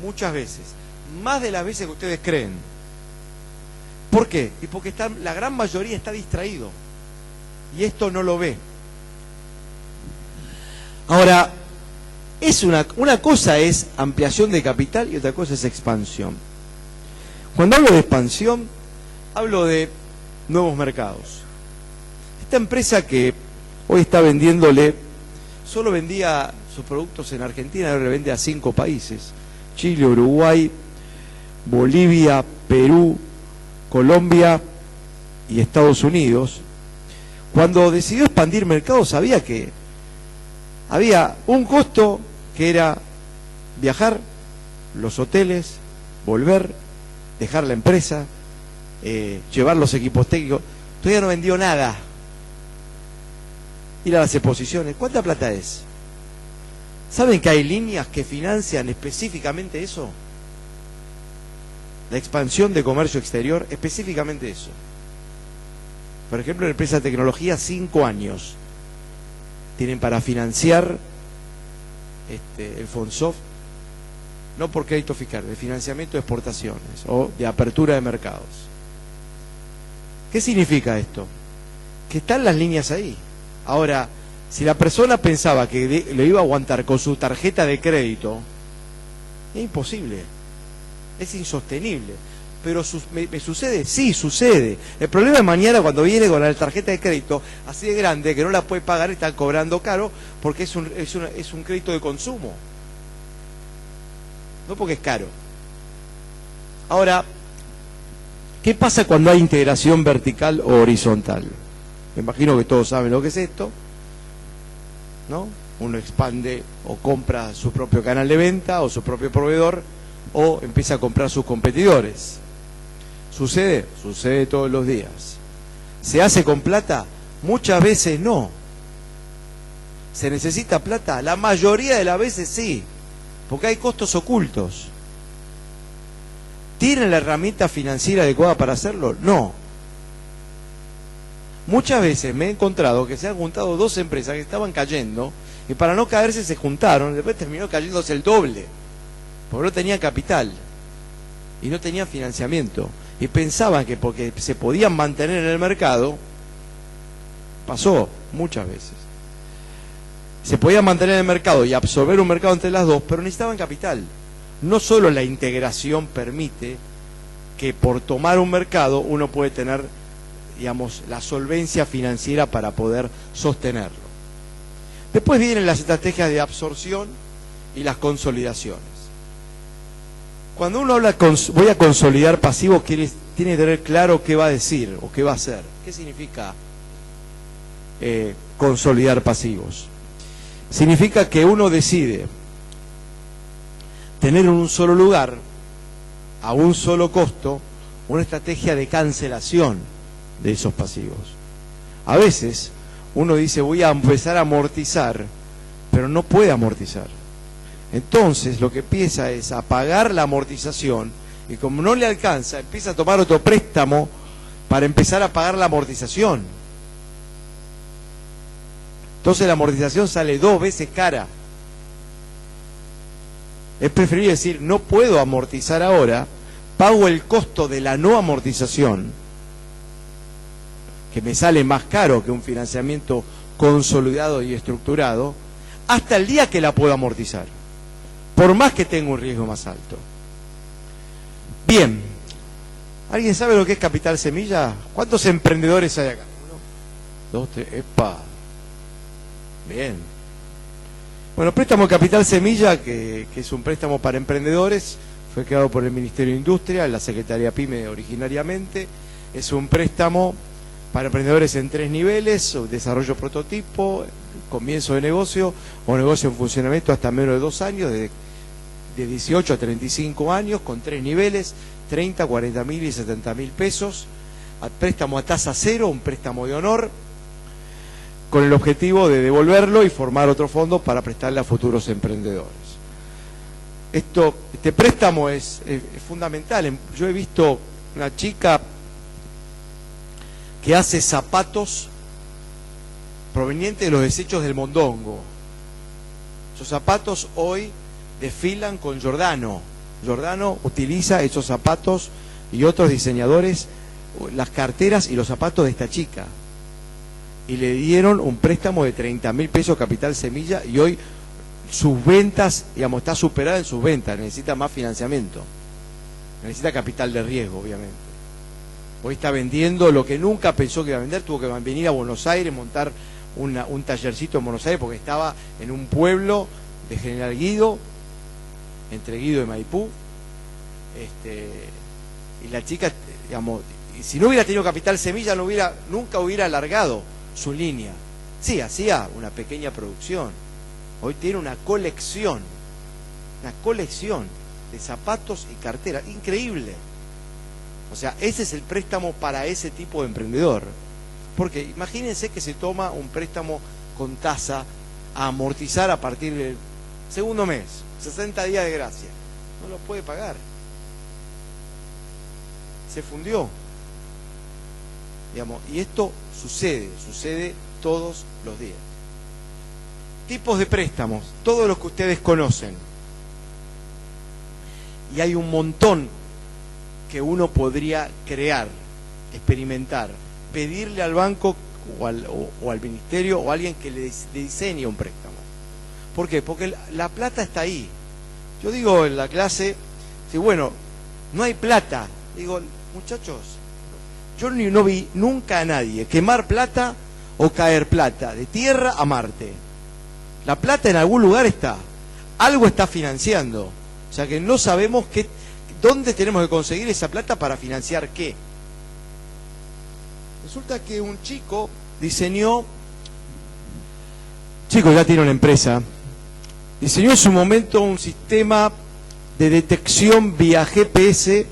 Muchas veces. Más de las veces que ustedes creen. ¿Por qué? Y porque la gran mayoría está distraído. Y esto no lo ve. Ahora, una cosa es ampliación de capital y otra cosa es expansión. Cuando hablo de expansión, hablo de nuevos mercados. Esta empresa que hoy está vendiéndole, solo vendía sus productos en Argentina, ahora le vende a 5 países: Chile, Uruguay, Bolivia, Perú, Colombia y Estados Unidos. Cuando decidió expandir mercados, sabía que había un costo que era viajar, los hoteles, volver, dejar la empresa, llevar los equipos técnicos. Todavía no vendió nada. Ir a las exposiciones. ¿Cuánta plata es? ¿Saben que hay líneas que financian específicamente eso? La expansión de comercio exterior, específicamente eso. Por ejemplo, en empresas de tecnología, 5 años tienen para financiar el FONSOF, no por crédito fiscal, de financiamiento de exportaciones o de apertura de mercados. ¿Qué significa esto? Que están las líneas ahí. Ahora, si la persona pensaba que lo iba a aguantar con su tarjeta de crédito, es imposible. Es insostenible. Pero ¿me sucede? Sí, sucede. El problema es mañana cuando viene con la tarjeta de crédito así de grande que no la puede pagar, están cobrando caro porque es un crédito de consumo. No porque es caro. Ahora, ¿qué pasa cuando hay integración vertical o horizontal? Me imagino que todos saben lo que es esto, ¿no? Uno expande o compra su propio canal de venta o su propio proveedor, o empieza a comprar sus competidores. ¿Sucede? Sucede todos los días. ¿Se hace con plata? Muchas veces no. ¿Se necesita plata? La mayoría de las veces sí, porque hay costos ocultos. ¿Tienen la herramienta financiera adecuada para hacerlo? No. Muchas veces me he encontrado que se han juntado 2 empresas que estaban cayendo y para no caerse se juntaron, después terminó cayéndose el doble, porque no tenían capital y no tenían financiamiento. Y pensaban que porque se podían mantener en el mercado, pasó muchas veces, se podían mantener en el mercado y absorber un mercado entre las dos, pero necesitaban capital. No solo la integración permite que por tomar un mercado uno puede tener, digamos, la solvencia financiera para poder sostenerlo. Después vienen las estrategias de absorción y las consolidaciones. Cuando uno habla voy a consolidar pasivos, tiene que tener claro qué va a decir o qué va a hacer. ¿Qué significa consolidar pasivos? Significa que uno decide tener en un solo lugar, a un solo costo, una estrategia de cancelación de esos pasivos. A veces uno dice voy a empezar a amortizar, pero no puede amortizar. Entonces lo que empieza es a pagar la amortización y como no le alcanza, empieza a tomar otro préstamo para empezar a pagar la amortización. Entonces la amortización sale 2 veces cara. Es preferible decir, no puedo amortizar ahora, pago el costo de la no amortización, que me sale más caro que un financiamiento consolidado y estructurado, hasta el día que la puedo amortizar, por más que tenga un riesgo más alto. Bien, ¿alguien sabe lo que es capital semilla? ¿Cuántos emprendedores hay acá? 1, 2, 3, ¡epa! Bien. Bueno, préstamo capital semilla, que es un préstamo para emprendedores, fue creado por el Ministerio de Industria, la Secretaría PYME originariamente. Es un préstamo para emprendedores en 3 niveles: desarrollo prototipo, comienzo de negocio o negocio en funcionamiento hasta menos de 2 años, de 18 a 35 años, con 3 niveles, 30, 40 mil y 70 mil pesos. Préstamo a tasa cero, un préstamo de honor, con el objetivo de devolverlo y formar otro fondo para prestarle a futuros emprendedores. Este préstamo es fundamental. Yo he visto una chica que hace zapatos provenientes de los desechos del mondongo. Esos zapatos hoy desfilan con Giordano. Giordano utiliza esos zapatos y otros diseñadores, las carteras y los zapatos de esta chica. Y le dieron un préstamo de 30 mil pesos capital semilla, y hoy sus ventas, digamos, está superada en sus ventas, necesita más financiamiento, necesita capital de riesgo, obviamente. Hoy está vendiendo lo que nunca pensó que iba a vender, tuvo que venir a Buenos Aires, montar un tallercito en Buenos Aires, porque estaba en un pueblo de General Guido, entre Guido y Maipú, y la chica, digamos, si no hubiera tenido capital semilla, nunca hubiera alargado su línea. Sí, hacía una pequeña producción. Hoy tiene una colección de zapatos y carteras, increíble. O sea, ese es el préstamo para ese tipo de emprendedor. Porque imagínense que se toma un préstamo con tasa a amortizar a partir del segundo mes, 60 días de gracia. No lo puede pagar. Se fundió. Digamos, y esto sucede todos los días. Tipos de préstamos, todos los que ustedes conocen. Y hay un montón que uno podría crear, experimentar, pedirle al banco o al ministerio o a alguien que le diseñe un préstamo. ¿Por qué? Porque la plata está ahí. Yo digo en la clase, si bueno, no hay plata. Digo, muchachos, yo no vi nunca a nadie quemar plata o caer plata de tierra a Marte. La plata en algún lugar está, algo está financiando. O sea que no sabemos dónde tenemos que conseguir esa plata para financiar qué. Resulta que un chico ya tiene una empresa, diseñó en su momento un sistema de detección vía GPS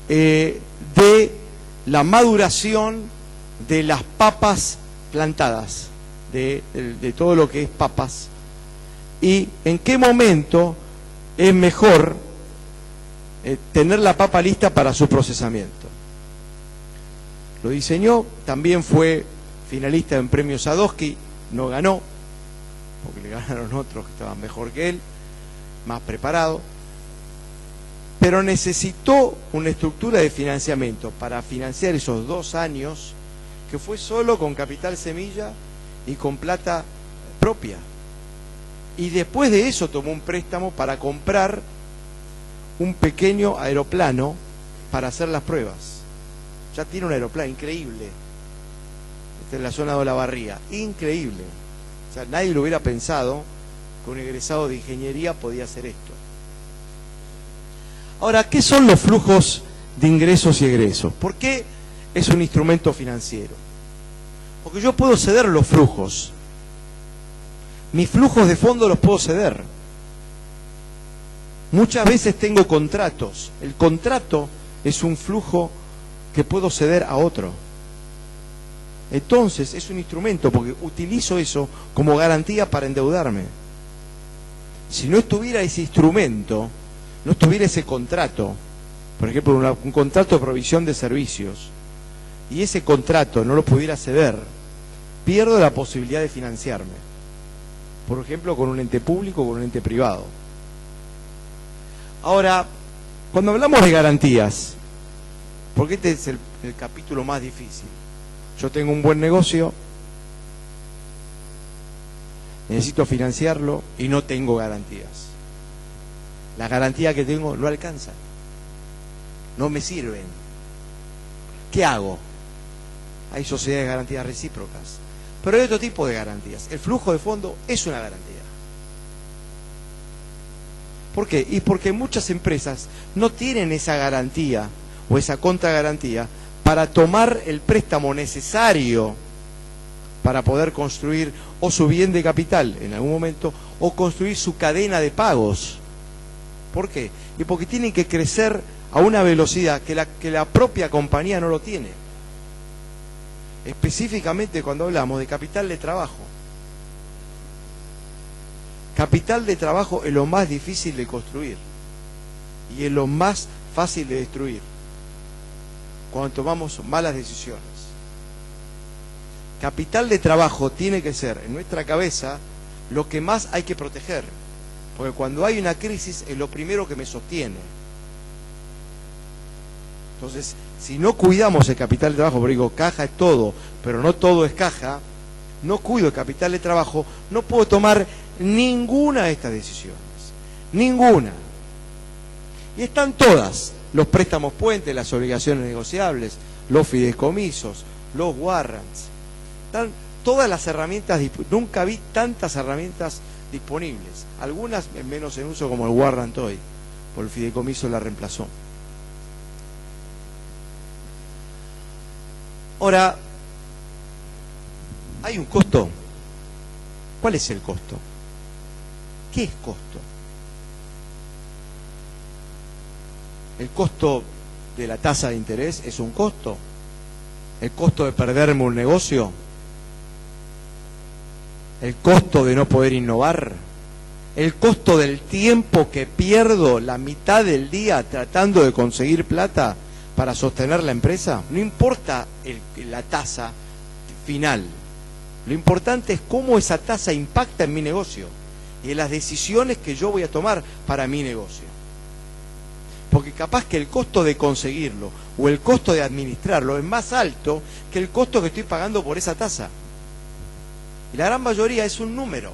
de la maduración de las papas plantadas, de todo lo que es papas, y en qué momento es mejor tener la papa lista para su procesamiento. Lo diseñó, también fue finalista en premio Sadowski, no ganó, porque le ganaron otros que estaban mejor que él, más preparados, pero necesitó una estructura de financiamiento para financiar esos 2 años, que fue solo con capital semilla y con plata propia. Y después de eso tomó un préstamo para comprar un pequeño aeroplano para hacer las pruebas. Ya tiene un aeroplano increíble. Esta es la zona de Olavarría, increíble. O sea, nadie lo hubiera pensado que un egresado de ingeniería podía hacer esto. Ahora, ¿qué son los flujos de ingresos y egresos? ¿Por qué es un instrumento financiero? Porque yo puedo ceder los flujos. Mis flujos de fondo los puedo ceder. Muchas veces tengo contratos. El contrato es un flujo que puedo ceder a otro. Entonces es un instrumento, porque utilizo eso como garantía para endeudarme. Si no estuviera ese instrumento, no estuviera ese contrato, por ejemplo, un contrato de provisión de servicios, y ese contrato no lo pudiera ceder, pierdo la posibilidad de financiarme. Por ejemplo, con un ente público o con un ente privado. Ahora, cuando hablamos de garantías, porque este es el capítulo más difícil. Yo tengo un buen negocio, necesito financiarlo y no tengo garantías. Las garantías que tengo no alcanzan, no me sirven. ¿Qué hago? Hay sociedades de garantías recíprocas, pero hay otro tipo de garantías. El flujo de fondo es una garantía. ¿Por qué? Y porque muchas empresas no tienen esa garantía o esa contragarantía para tomar el préstamo necesario para poder construir o su bien de capital en algún momento o construir su cadena de pagos. ¿Por qué? Y porque tienen que crecer a una velocidad que la propia compañía no lo tiene. Específicamente cuando hablamos de capital de trabajo. Capital de trabajo es lo más difícil de construir y es lo más fácil de destruir cuando tomamos malas decisiones. Capital de trabajo tiene que ser en nuestra cabeza lo que más hay que proteger, porque cuando hay una crisis es lo primero que me sostiene. Entonces, si no cuidamos el capital de trabajo, porque digo, caja es todo, pero no todo es caja, no cuido el capital de trabajo, no puedo tomar ninguna de estas decisiones. Ninguna. Y están todas, los préstamos puentes, las obligaciones negociables, los fideicomisos, los warrants. Están todas las herramientas, nunca vi tantas herramientas disponibles. Algunas menos en uso como el warrant hoy, por el fideicomiso la reemplazó. Ahora, ¿hay un costo? ¿Cuál es el costo? ¿Qué es costo? ¿El costo de la tasa de interés es un costo? ¿El costo de perderme un negocio? ¿El costo de no poder innovar? ¿El costo del tiempo que pierdo la mitad del día tratando de conseguir plata para sostener la empresa? No importa la tasa final. Lo importante es cómo esa tasa impacta en mi negocio y en las decisiones que yo voy a tomar para mi negocio. Porque capaz que el costo de conseguirlo o el costo de administrarlo es más alto que el costo que estoy pagando por esa tasa. Y la gran mayoría es un número.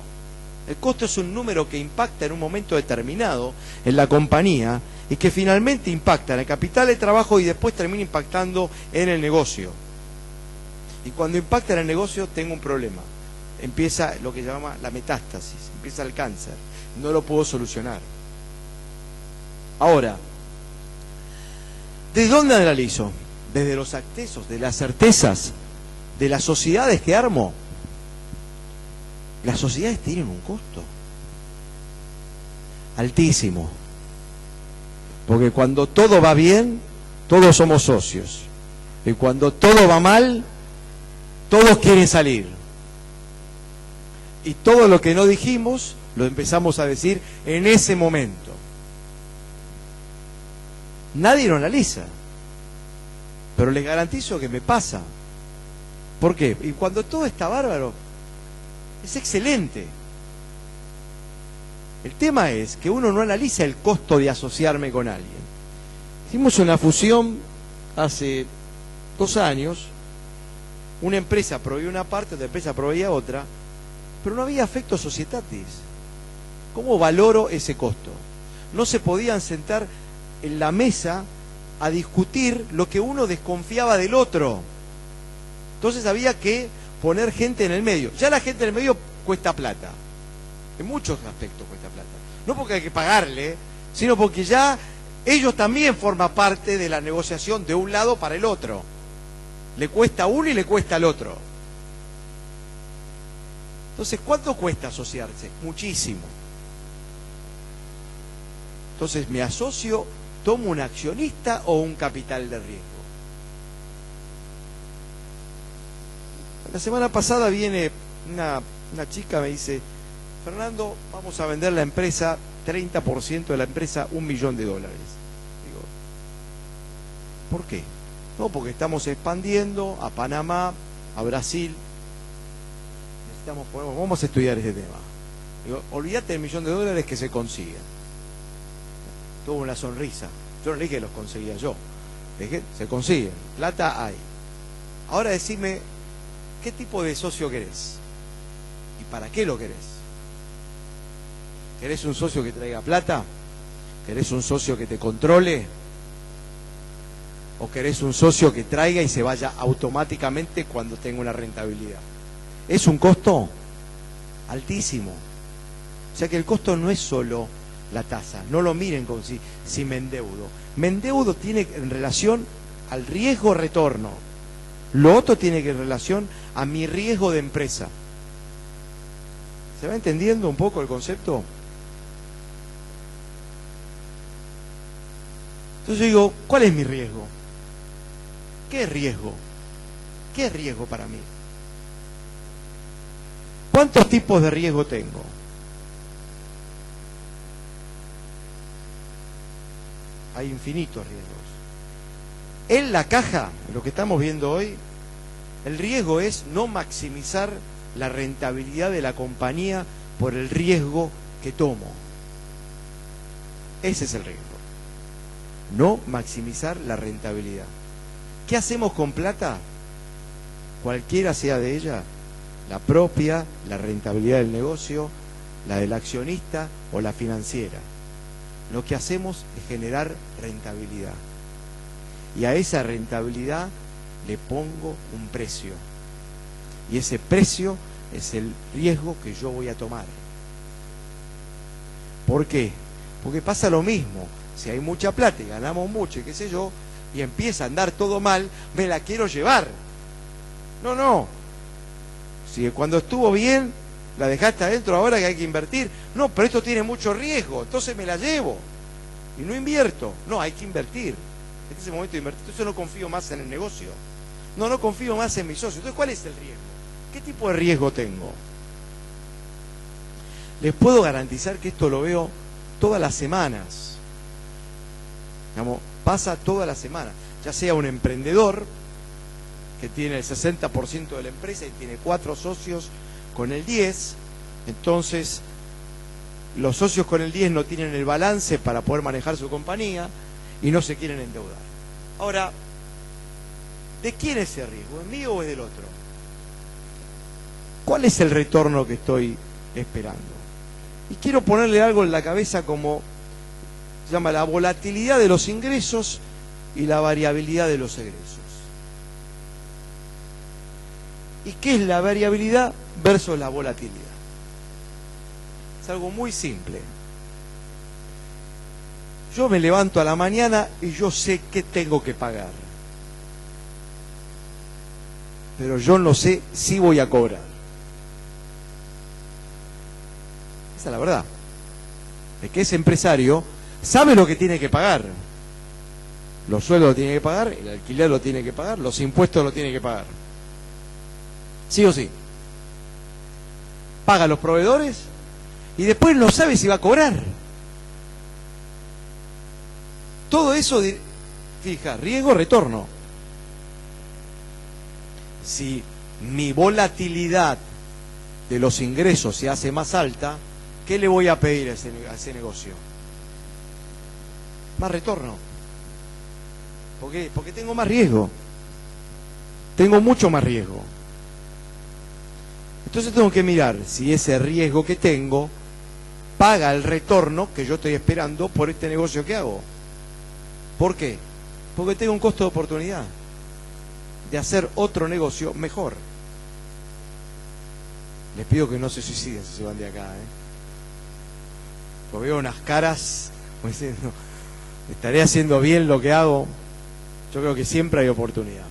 El costo es un número que impacta en un momento determinado en la compañía y que finalmente impacta en el capital de trabajo y después termina impactando en el negocio. Y cuando impacta en el negocio tengo un problema. Empieza lo que se llama la metástasis, empieza el cáncer. No lo puedo solucionar. Ahora, ¿desde dónde analizo? Desde los accesos, de las certezas, de las sociedades que armo. Las sociedades tienen un costo altísimo, porque cuando todo va bien, todos somos socios, y cuando todo va mal, todos quieren salir, y todo lo que no dijimos lo empezamos a decir en ese momento. Nadie lo analiza, pero les garantizo que me pasa. ¿Por qué? Y cuando todo está bárbaro, es excelente. El tema es que uno no analiza el costo de asociarme con alguien. Hicimos una fusión hace 2 años. Una empresa proveía una parte, otra empresa proveía otra, pero no había afecto societatis. ¿Cómo valoro ese costo? No se podían sentar en la mesa a discutir lo que uno desconfiaba del otro. Entonces había que poner gente en el medio. Ya la gente en el medio cuesta plata. En muchos aspectos cuesta plata. No porque hay que pagarle, sino porque ya ellos también forman parte de la negociación de un lado para el otro. Le cuesta a uno y le cuesta al otro. Entonces, ¿cuánto cuesta asociarse? Muchísimo. Entonces, ¿me asocio, tomo un accionista o un capital de riesgo? La semana pasada viene una chica, me dice, Fernando, vamos a vender la empresa, 30% de la empresa, $1 millón. Digo, ¿por qué? No, porque estamos expandiendo a Panamá, a Brasil. Vamos a estudiar ese tema. Digo, olvídate del $1.000.000 que se consigue. Tuvo una sonrisa. Yo no le dije que los conseguía yo. Le dije, se consiguen. Plata hay. Ahora decime, ¿qué tipo de socio querés? ¿Y para qué lo querés? ¿Querés un socio que traiga plata? ¿Querés un socio que te controle? ¿O querés un socio que traiga y se vaya automáticamente cuando tenga una rentabilidad? Es un costo altísimo. O sea que el costo no es solo la tasa. No lo miren como si me endeudo. Me endeudo tiene en relación al riesgo-retorno. Lo otro tiene que en relación a mi riesgo de empresa. ¿Se va entendiendo un poco el concepto? Entonces yo digo, ¿cuál es mi riesgo? ¿Qué es riesgo? ¿Qué es riesgo para mí? ¿Cuántos tipos de riesgo tengo? Hay infinitos riesgos. En la caja, lo que estamos viendo hoy, el riesgo es no maximizar la rentabilidad de la compañía por el riesgo que tomo. Ese es el riesgo. No maximizar la rentabilidad. ¿Qué hacemos con plata? Cualquiera sea de ella, la propia, la rentabilidad del negocio, la del accionista o la financiera. Lo que hacemos es generar rentabilidad. Y a esa rentabilidad le pongo un precio. Y ese precio es el riesgo que yo voy a tomar. ¿Por qué? Porque pasa lo mismo. Si hay mucha plata y ganamos mucho y qué sé yo, y empieza a andar todo mal, me la quiero llevar. No. Si cuando estuvo bien, la dejaste adentro, ahora que hay que invertir. No, pero esto tiene mucho riesgo, entonces me la llevo. Y no invierto. No, hay que invertir. Este es el momento de invertir. Entonces no confío más en el negocio. No confío más en mi socio. Entonces, ¿cuál es el riesgo? ¿Qué tipo de riesgo tengo? Les puedo garantizar que esto lo veo todas las semanas. Digamos, pasa toda la semana. Ya sea un emprendedor que tiene el 60% de la empresa y tiene 4 socios con el 10%, entonces los socios con el 10% no tienen el balance para poder manejar su compañía y no se quieren endeudar. Ahora, ¿de quién es ese riesgo? ¿Es mío o es del otro? ¿Cuál es el retorno que estoy esperando? Y quiero ponerle algo en la cabeza como se llama la volatilidad de los ingresos y la variabilidad de los egresos. ¿Y qué es la variabilidad versus la volatilidad? Es algo muy simple. Yo me levanto a la mañana y yo sé qué tengo que pagar. Pero yo no sé si voy a cobrar. Esa es la verdad. El que es empresario sabe lo que tiene que pagar. Los sueldos lo tiene que pagar, el alquiler lo tiene que pagar, los impuestos lo tiene que pagar. ¿Sí o sí? Paga a los proveedores y después no sabe si va a cobrar. Todo eso, fija, riesgo, retorno. Si mi volatilidad de los ingresos se hace más alta, ¿qué le voy a pedir a ese negocio? Más retorno. ¿Por qué? Porque tengo más riesgo. Tengo mucho más riesgo. Entonces tengo que mirar si ese riesgo que tengo paga el retorno que yo estoy esperando por este negocio que hago. ¿Por qué? Porque tengo un costo de oportunidad de hacer otro negocio mejor. Les pido que no se suiciden si se van de acá, Porque veo unas caras como diciendo, ¿estaré haciendo bien lo que hago? Yo creo que siempre hay oportunidad.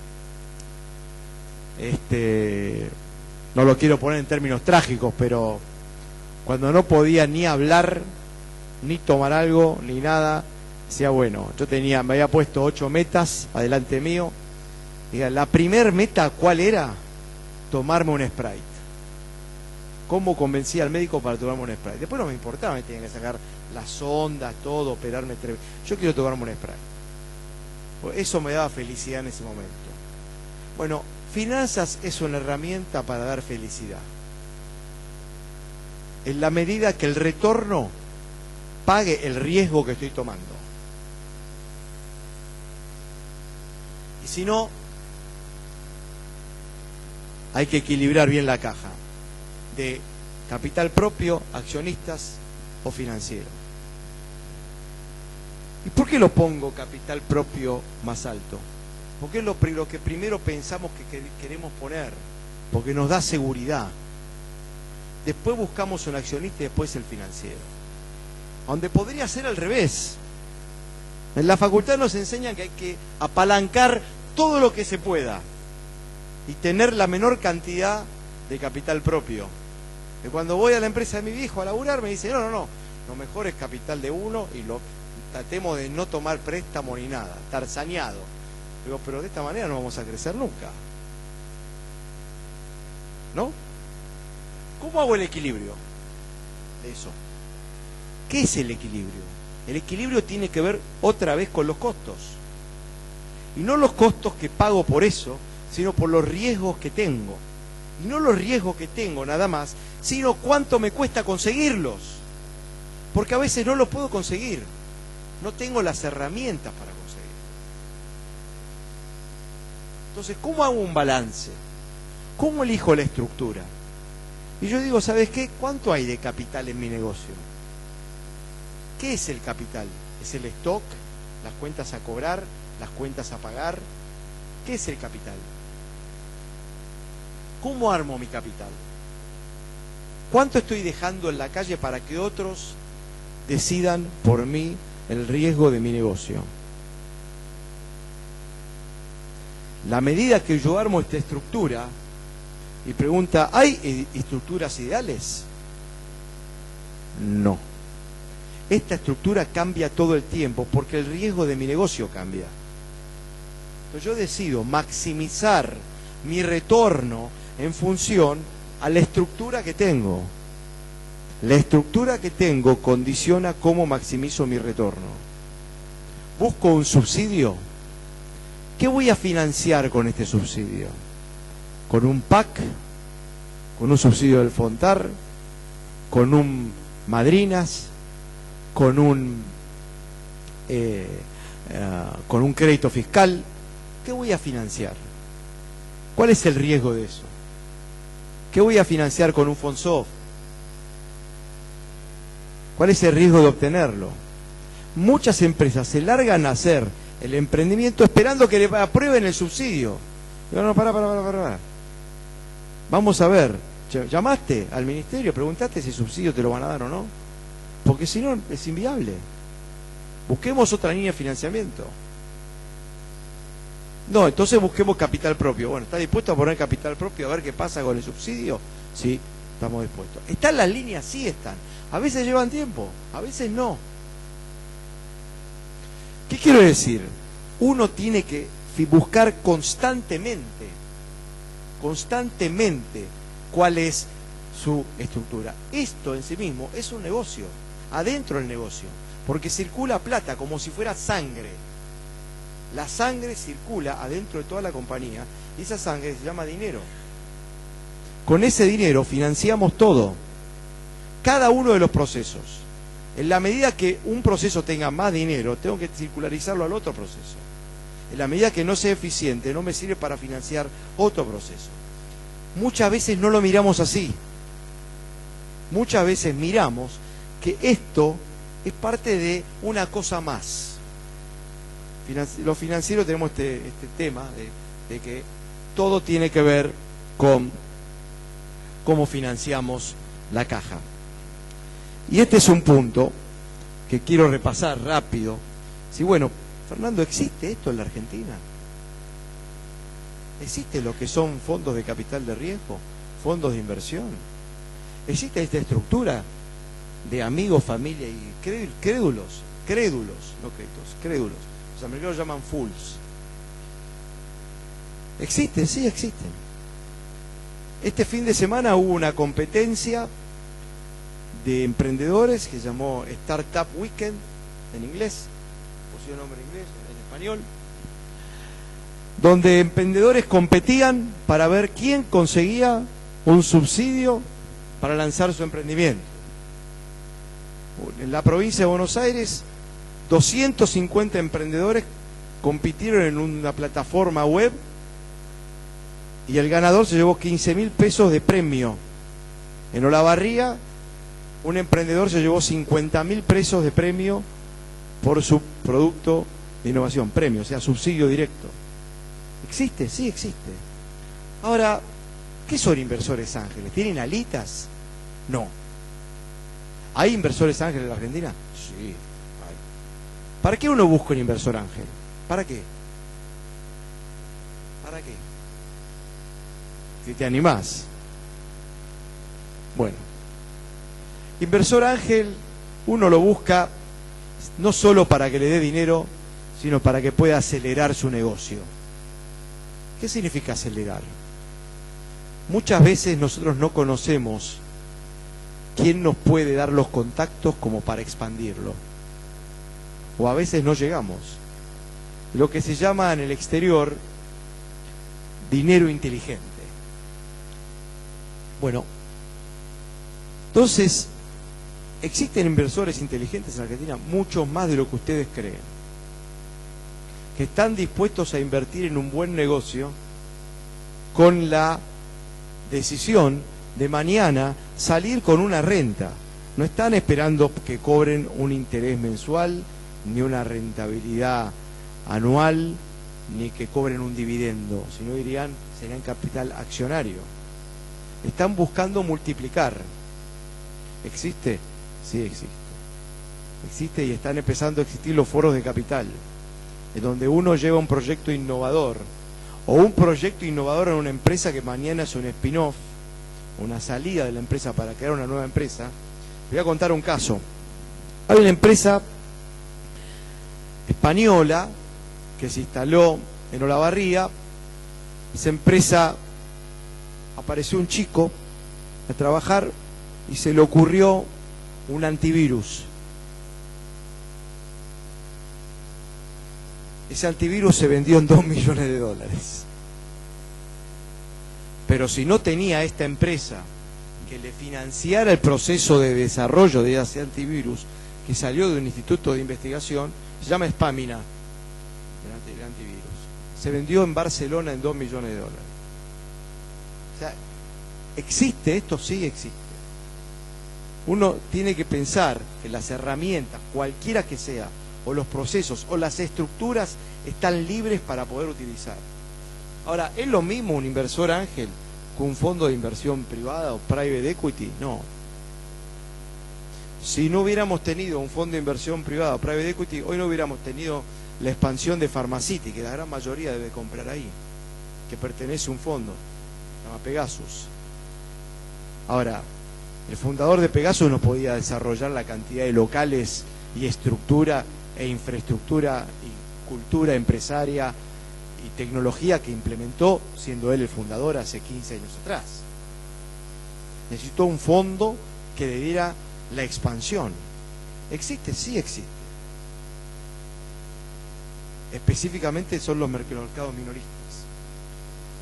No lo quiero poner en términos trágicos, pero cuando no podía ni hablar, ni tomar algo, ni nada, decía, bueno, me había puesto 8 metas adelante mío. Diga, la primer meta, ¿cuál era? Tomarme un Sprite. ¿Cómo convencí al médico para tomarme un Sprite? Después no me importaba, me tenían que sacar las ondas, todo, operarme. Yo quiero tomarme un Sprite. Eso me daba felicidad en ese momento. Bueno, finanzas es una herramienta para dar felicidad. En la medida que el retorno pague el riesgo que estoy tomando. Y si no, hay que equilibrar bien la caja de capital propio, accionistas o financiero. ¿Y por qué lo pongo capital propio más alto? Porque es lo que primero pensamos que queremos poner, porque nos da seguridad. Después buscamos un accionista y después el financiero. Donde podría ser al revés. En la facultad nos enseñan que hay que apalancar todo lo que se pueda y tener la menor cantidad de capital propio. Que cuando voy a la empresa de mi viejo a laburar me dice, no, lo mejor es capital de uno y tratemos de no tomar préstamo ni nada, estar saneado. Digo, pero de esta manera no vamos a crecer nunca. ¿No? ¿Cómo hago el equilibrio de eso? ¿Qué es el equilibrio? El equilibrio tiene que ver otra vez con los costos. Y no los costos que pago por eso, sino por los riesgos que tengo. Y no los riesgos que tengo nada más, sino cuánto me cuesta conseguirlos. Porque a veces no los puedo conseguir. No tengo las herramientas para conseguir. Entonces, ¿cómo hago un balance? ¿Cómo elijo la estructura? Y yo digo, ¿sabes qué? ¿Cuánto hay de capital en mi negocio? ¿Qué es el capital? ¿Es el stock? ¿Las cuentas a cobrar? ¿Las cuentas a pagar? ¿Qué es el capital? ¿Cómo armo mi capital? ¿Cuánto estoy dejando en la calle para que otros decidan por mí el riesgo de mi negocio? La medida que yo armo esta estructura y pregunta, ¿hay estructuras ideales? No. Esta estructura cambia todo el tiempo porque el riesgo de mi negocio cambia. Entonces yo decido maximizar mi retorno en función a la estructura que tengo. La estructura que tengo condiciona cómo maximizo mi retorno. Busco un subsidio. ¿Qué voy a financiar con este subsidio? ¿Con un PAC? ¿Con un subsidio del FONTAR? ¿Con un Madrinas? ¿Con un crédito fiscal? ¿Qué voy a financiar? ¿Cuál es el riesgo de eso? ¿Qué voy a financiar con un FONSOF? ¿Cuál es el riesgo de obtenerlo? Muchas empresas se largan a hacer el emprendimiento esperando que le aprueben el subsidio. Digo, no, pará. Vamos a ver, ¿llamaste al ministerio? ¿Preguntaste si el subsidio te lo van a dar o no? Porque si no, es inviable. Busquemos otra línea de financiamiento. No, entonces busquemos capital propio. Bueno, ¿está dispuesto a poner capital propio a ver qué pasa con el subsidio? Sí, estamos dispuestos. ¿Están las líneas? Sí están. A veces llevan tiempo, a veces no. ¿Qué quiero decir? Uno tiene que buscar constantemente cuál es su estructura. Esto en sí mismo es un negocio, adentro del negocio, porque circula plata como si fuera sangre. La sangre circula adentro de toda la compañía y esa sangre se llama dinero. Con ese dinero financiamos todo, cada uno de los procesos. En la medida que un proceso tenga más dinero, tengo que circularizarlo al otro proceso. En la medida que no sea eficiente, no me sirve para financiar otro proceso. Muchas veces no lo miramos así. Muchas veces miramos que esto es parte de una cosa más. Los financieros tenemos este tema de que todo tiene que ver con cómo financiamos la caja. Y este es un punto que quiero repasar rápido. Sí, bueno, Fernando, ¿existe esto en la Argentina? ¿Existe lo que son fondos de capital de riesgo? ¿Fondos de inversión? ¿Existe esta estructura de amigos, familia y crédulos? Crédulos, no créditos, crédulos. Los americanos llaman fools. ¿Existen? Sí, existen. Este fin de semana hubo una competencia de emprendedores que se llamó Startup Weekend en inglés, pusieron nombre en inglés, en español, donde emprendedores competían para ver quién conseguía un subsidio para lanzar su emprendimiento. En la provincia de Buenos Aires, 250 emprendedores compitieron en una plataforma web y el ganador se llevó 15.000 pesos de premio. En Olavarría, un emprendedor se llevó 50.000 pesos de premio por su producto de innovación, premio, o sea, subsidio directo. ¿Existe? Sí, existe. Ahora, ¿qué son inversores ángeles? ¿Tienen alitas? No. ¿Hay inversores ángeles en la Argentina? Sí, hay. ¿Para qué uno busca un inversor ángel? ¿Para qué? ¿Para qué? Si te animás. Bueno, inversor ángel uno lo busca no solo para que le dé dinero, sino para que pueda acelerar su negocio. ¿Qué significa acelerar? Muchas veces nosotros no conocemos quién nos puede dar los contactos como para expandirlo. O a veces no llegamos. Lo que se llama en el exterior dinero inteligente. Bueno, entonces, existen inversores inteligentes en Argentina, muchos más de lo que ustedes creen, que están dispuestos a invertir en un buen negocio con la decisión de mañana salir con una renta. No están esperando que cobren un interés mensual, ni una rentabilidad anual, ni que cobren un dividendo, sino serían capital accionario. Están buscando multiplicar. ¿Existe? Sí, existe. Existe y están empezando a existir los foros de capital, en donde uno lleva un proyecto innovador, o un proyecto innovador en una empresa que mañana es un spin-off, una salida de la empresa para crear una nueva empresa. Voy a contar un caso. Hay una empresa española que se instaló en Olavarría. Esa empresa, apareció un chico a trabajar y se le ocurrió un antivirus. Ese antivirus se vendió en 2 millones de dólares. Pero si no tenía esta empresa que le financiara el proceso de desarrollo de ese antivirus, que salió de un instituto de investigación, se llama Spamina, el antivirus. Se vendió en Barcelona en 2 millones de dólares. O sea, ¿existe esto? Sí existe. Uno tiene que pensar que las herramientas, cualquiera que sea, o los procesos, o las estructuras, están libres para poder utilizar. Ahora, ¿es lo mismo un inversor ángel que un fondo de inversión privada o private equity? No. Si no hubiéramos tenido un fondo de inversión privada o private equity, hoy no hubiéramos tenido la expansión de Pharmacity, que la gran mayoría debe comprar ahí, que pertenece a un fondo, se llama Pegasus. Ahora, el fundador de Pegasus no podía desarrollar la cantidad de locales y estructura e infraestructura y cultura empresaria y tecnología que implementó, siendo él el fundador hace 15 años atrás. Necesitó un fondo que le diera la expansión. ¿Existe? Sí existe. Específicamente son los mercados minoristas.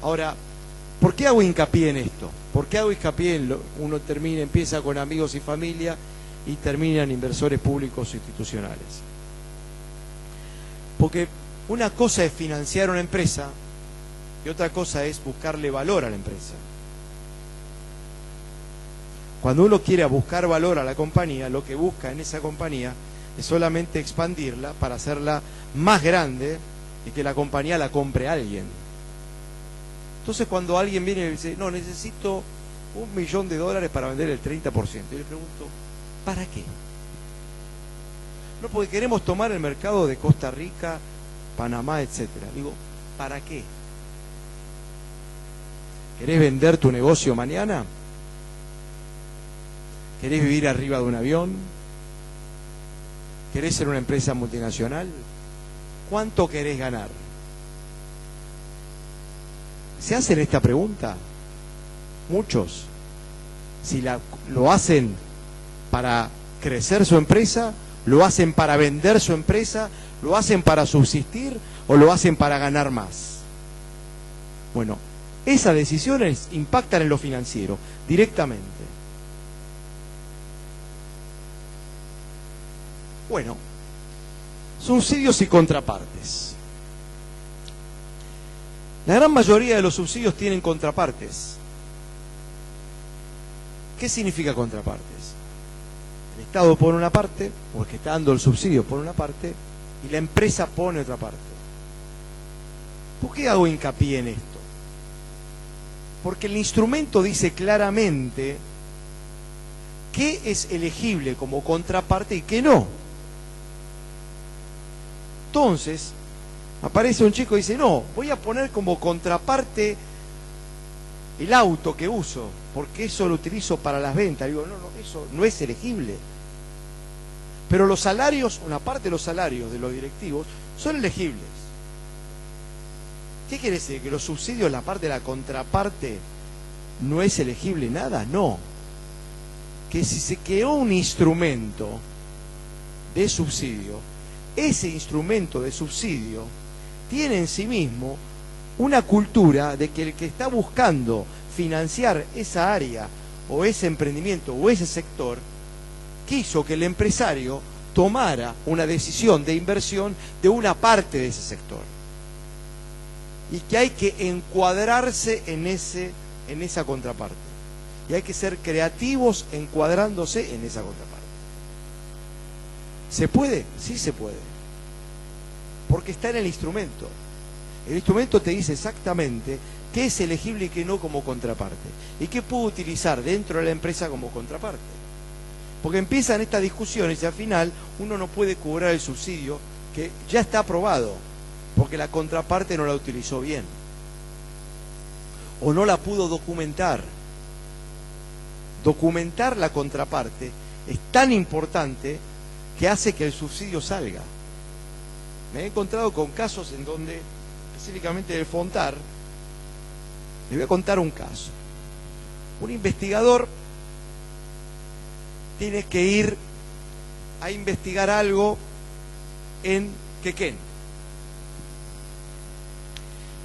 Ahora, ¿por qué hago hincapié en esto? ¿Por qué hago hincapié en uno empieza con amigos y familia y termina en inversores públicos o institucionales? Porque una cosa es financiar una empresa y otra cosa es buscarle valor a la empresa. Cuando uno quiere buscar valor a la compañía, lo que busca en esa compañía es solamente expandirla para hacerla más grande y que la compañía la compre a alguien. Entonces, cuando alguien viene y dice, no, necesito $1 millón para vender el 30%, yo le pregunto, ¿para qué? No, porque queremos tomar el mercado de Costa Rica, Panamá, etcétera. Digo, ¿para qué? ¿Querés vender tu negocio mañana? ¿Querés vivir arriba de un avión? ¿Querés ser una empresa multinacional? ¿Cuánto querés ganar? ¿Se hacen esta pregunta? Muchos. Si lo hacen para crecer su empresa, lo hacen para vender su empresa, lo hacen para subsistir o lo hacen para ganar más. Bueno, esas decisiones impactan en lo financiero directamente. Bueno, subsidios y contrapartes. La gran mayoría de los subsidios tienen contrapartes. ¿Qué significa contrapartes? El Estado pone una parte, o el que está dando el subsidio pone una parte, y la empresa pone otra parte. ¿Por qué hago hincapié en esto? Porque el instrumento dice claramente qué es elegible como contraparte y qué no. Entonces, aparece un chico y dice, no, voy a poner como contraparte el auto que uso, porque eso lo utilizo para las ventas. Digo, no, eso no es elegible. Pero los salarios, una parte de los salarios de los directivos, son elegibles. ¿Qué quiere decir? ¿Que los subsidios, la parte de la contraparte, no es elegible nada? No. Que si se creó un instrumento de subsidio, ese instrumento de subsidio tiene en sí mismo una cultura de que el que está buscando financiar esa área o ese emprendimiento o ese sector quiso que el empresario tomara una decisión de inversión de una parte de ese sector y que hay que encuadrarse en esa contraparte y hay que ser creativos encuadrándose en esa contraparte. ¿Se puede? Sí se puede, porque está en el instrumento. El instrumento te dice exactamente qué es elegible y qué no como contraparte, y qué puedo utilizar dentro de la empresa como contraparte. Porque empiezan estas discusiones y al final uno no puede cobrar el subsidio que ya está aprobado, porque la contraparte no la utilizó bien, o no la pudo documentar. Documentar la contraparte es tan importante que hace que el subsidio salga. Me he encontrado con casos en donde, específicamente del Fontar, les voy a contar un caso. Un investigador tiene que ir a investigar algo en Quequén.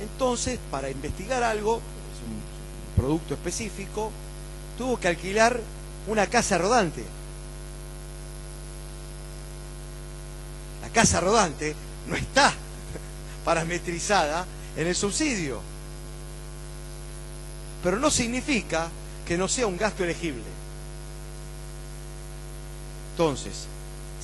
Entonces, para investigar algo, es un producto específico, tuvo que alquilar una casa rodante. La casa rodante no está parametrizada en el subsidio, pero no significa que no sea un gasto elegible. Entonces,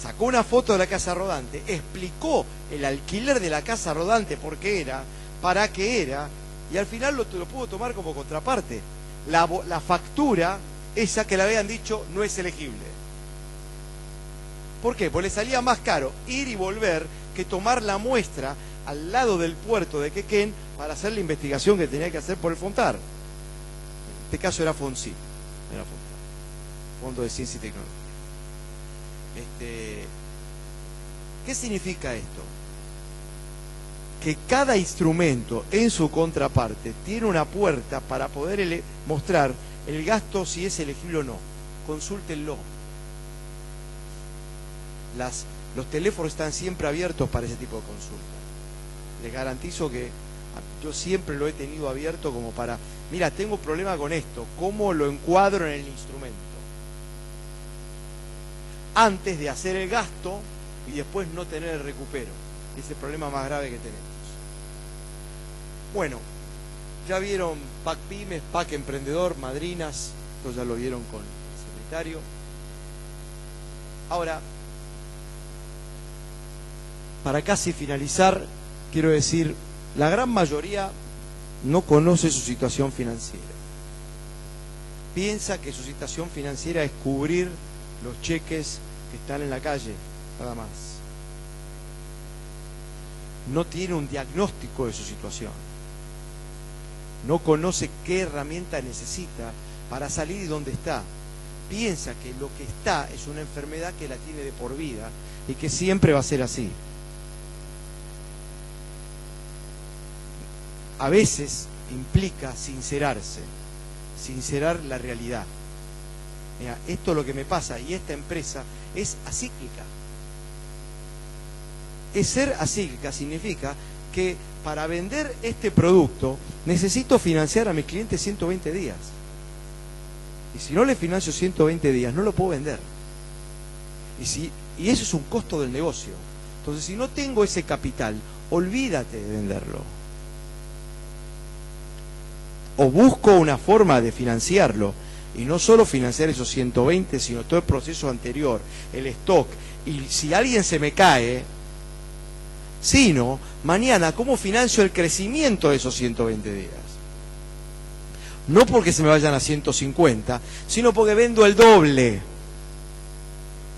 sacó una foto de la casa rodante, explicó el alquiler de la casa rodante, por qué era, para qué era, y al final lo pudo tomar como contraparte. La factura, esa que le habían dicho, no es elegible. ¿Por qué? Porque le salía más caro ir y volver que tomar la muestra al lado del puerto de Quequén para hacer la investigación que tenía que hacer por el Fontar. En este caso era FONCI, era Fontar, Fondo de Ciencia y Tecnología. ¿Qué significa esto? Que cada instrumento en su contraparte tiene una puerta para poder mostrar el gasto si es elegible o no. Consúltenlo. Los teléfonos están siempre abiertos para ese tipo de consulta. Les garantizo que yo siempre lo he tenido abierto como para, mira, tengo problema con esto, ¿cómo lo encuadro en el instrumento? Antes de hacer el gasto y después no tener el recupero. Es el problema más grave que tenemos. Bueno, ya vieron PAC Pymes, PAC Emprendedor, madrinas, esto ya lo vieron con el secretario. Ahora, para casi finalizar, quiero decir, la gran mayoría no conoce su situación financiera. Piensa que su situación financiera es cubrir los cheques que están en la calle, nada más. No tiene un diagnóstico de su situación. No conoce qué herramienta necesita para salir de donde está. Piensa que lo que está es una enfermedad que la tiene de por vida y que siempre va a ser así. A veces implica sincerarse, sincerar la realidad. Mira, esto es lo que me pasa y esta empresa es acíclica. Ser acíclica significa porque para vender este producto necesito financiar a mis clientes 120 días. Y si no le financio 120 días, no lo puedo vender. Y eso es un costo del negocio. Entonces, si no tengo ese capital, olvídate de venderlo. O busco una forma de financiarlo. Y no solo financiar esos 120, sino todo el proceso anterior, el stock. Y si alguien se me cae, sino mañana, ¿cómo financio el crecimiento de esos 120 días? No porque se me vayan a 150, sino porque vendo el doble.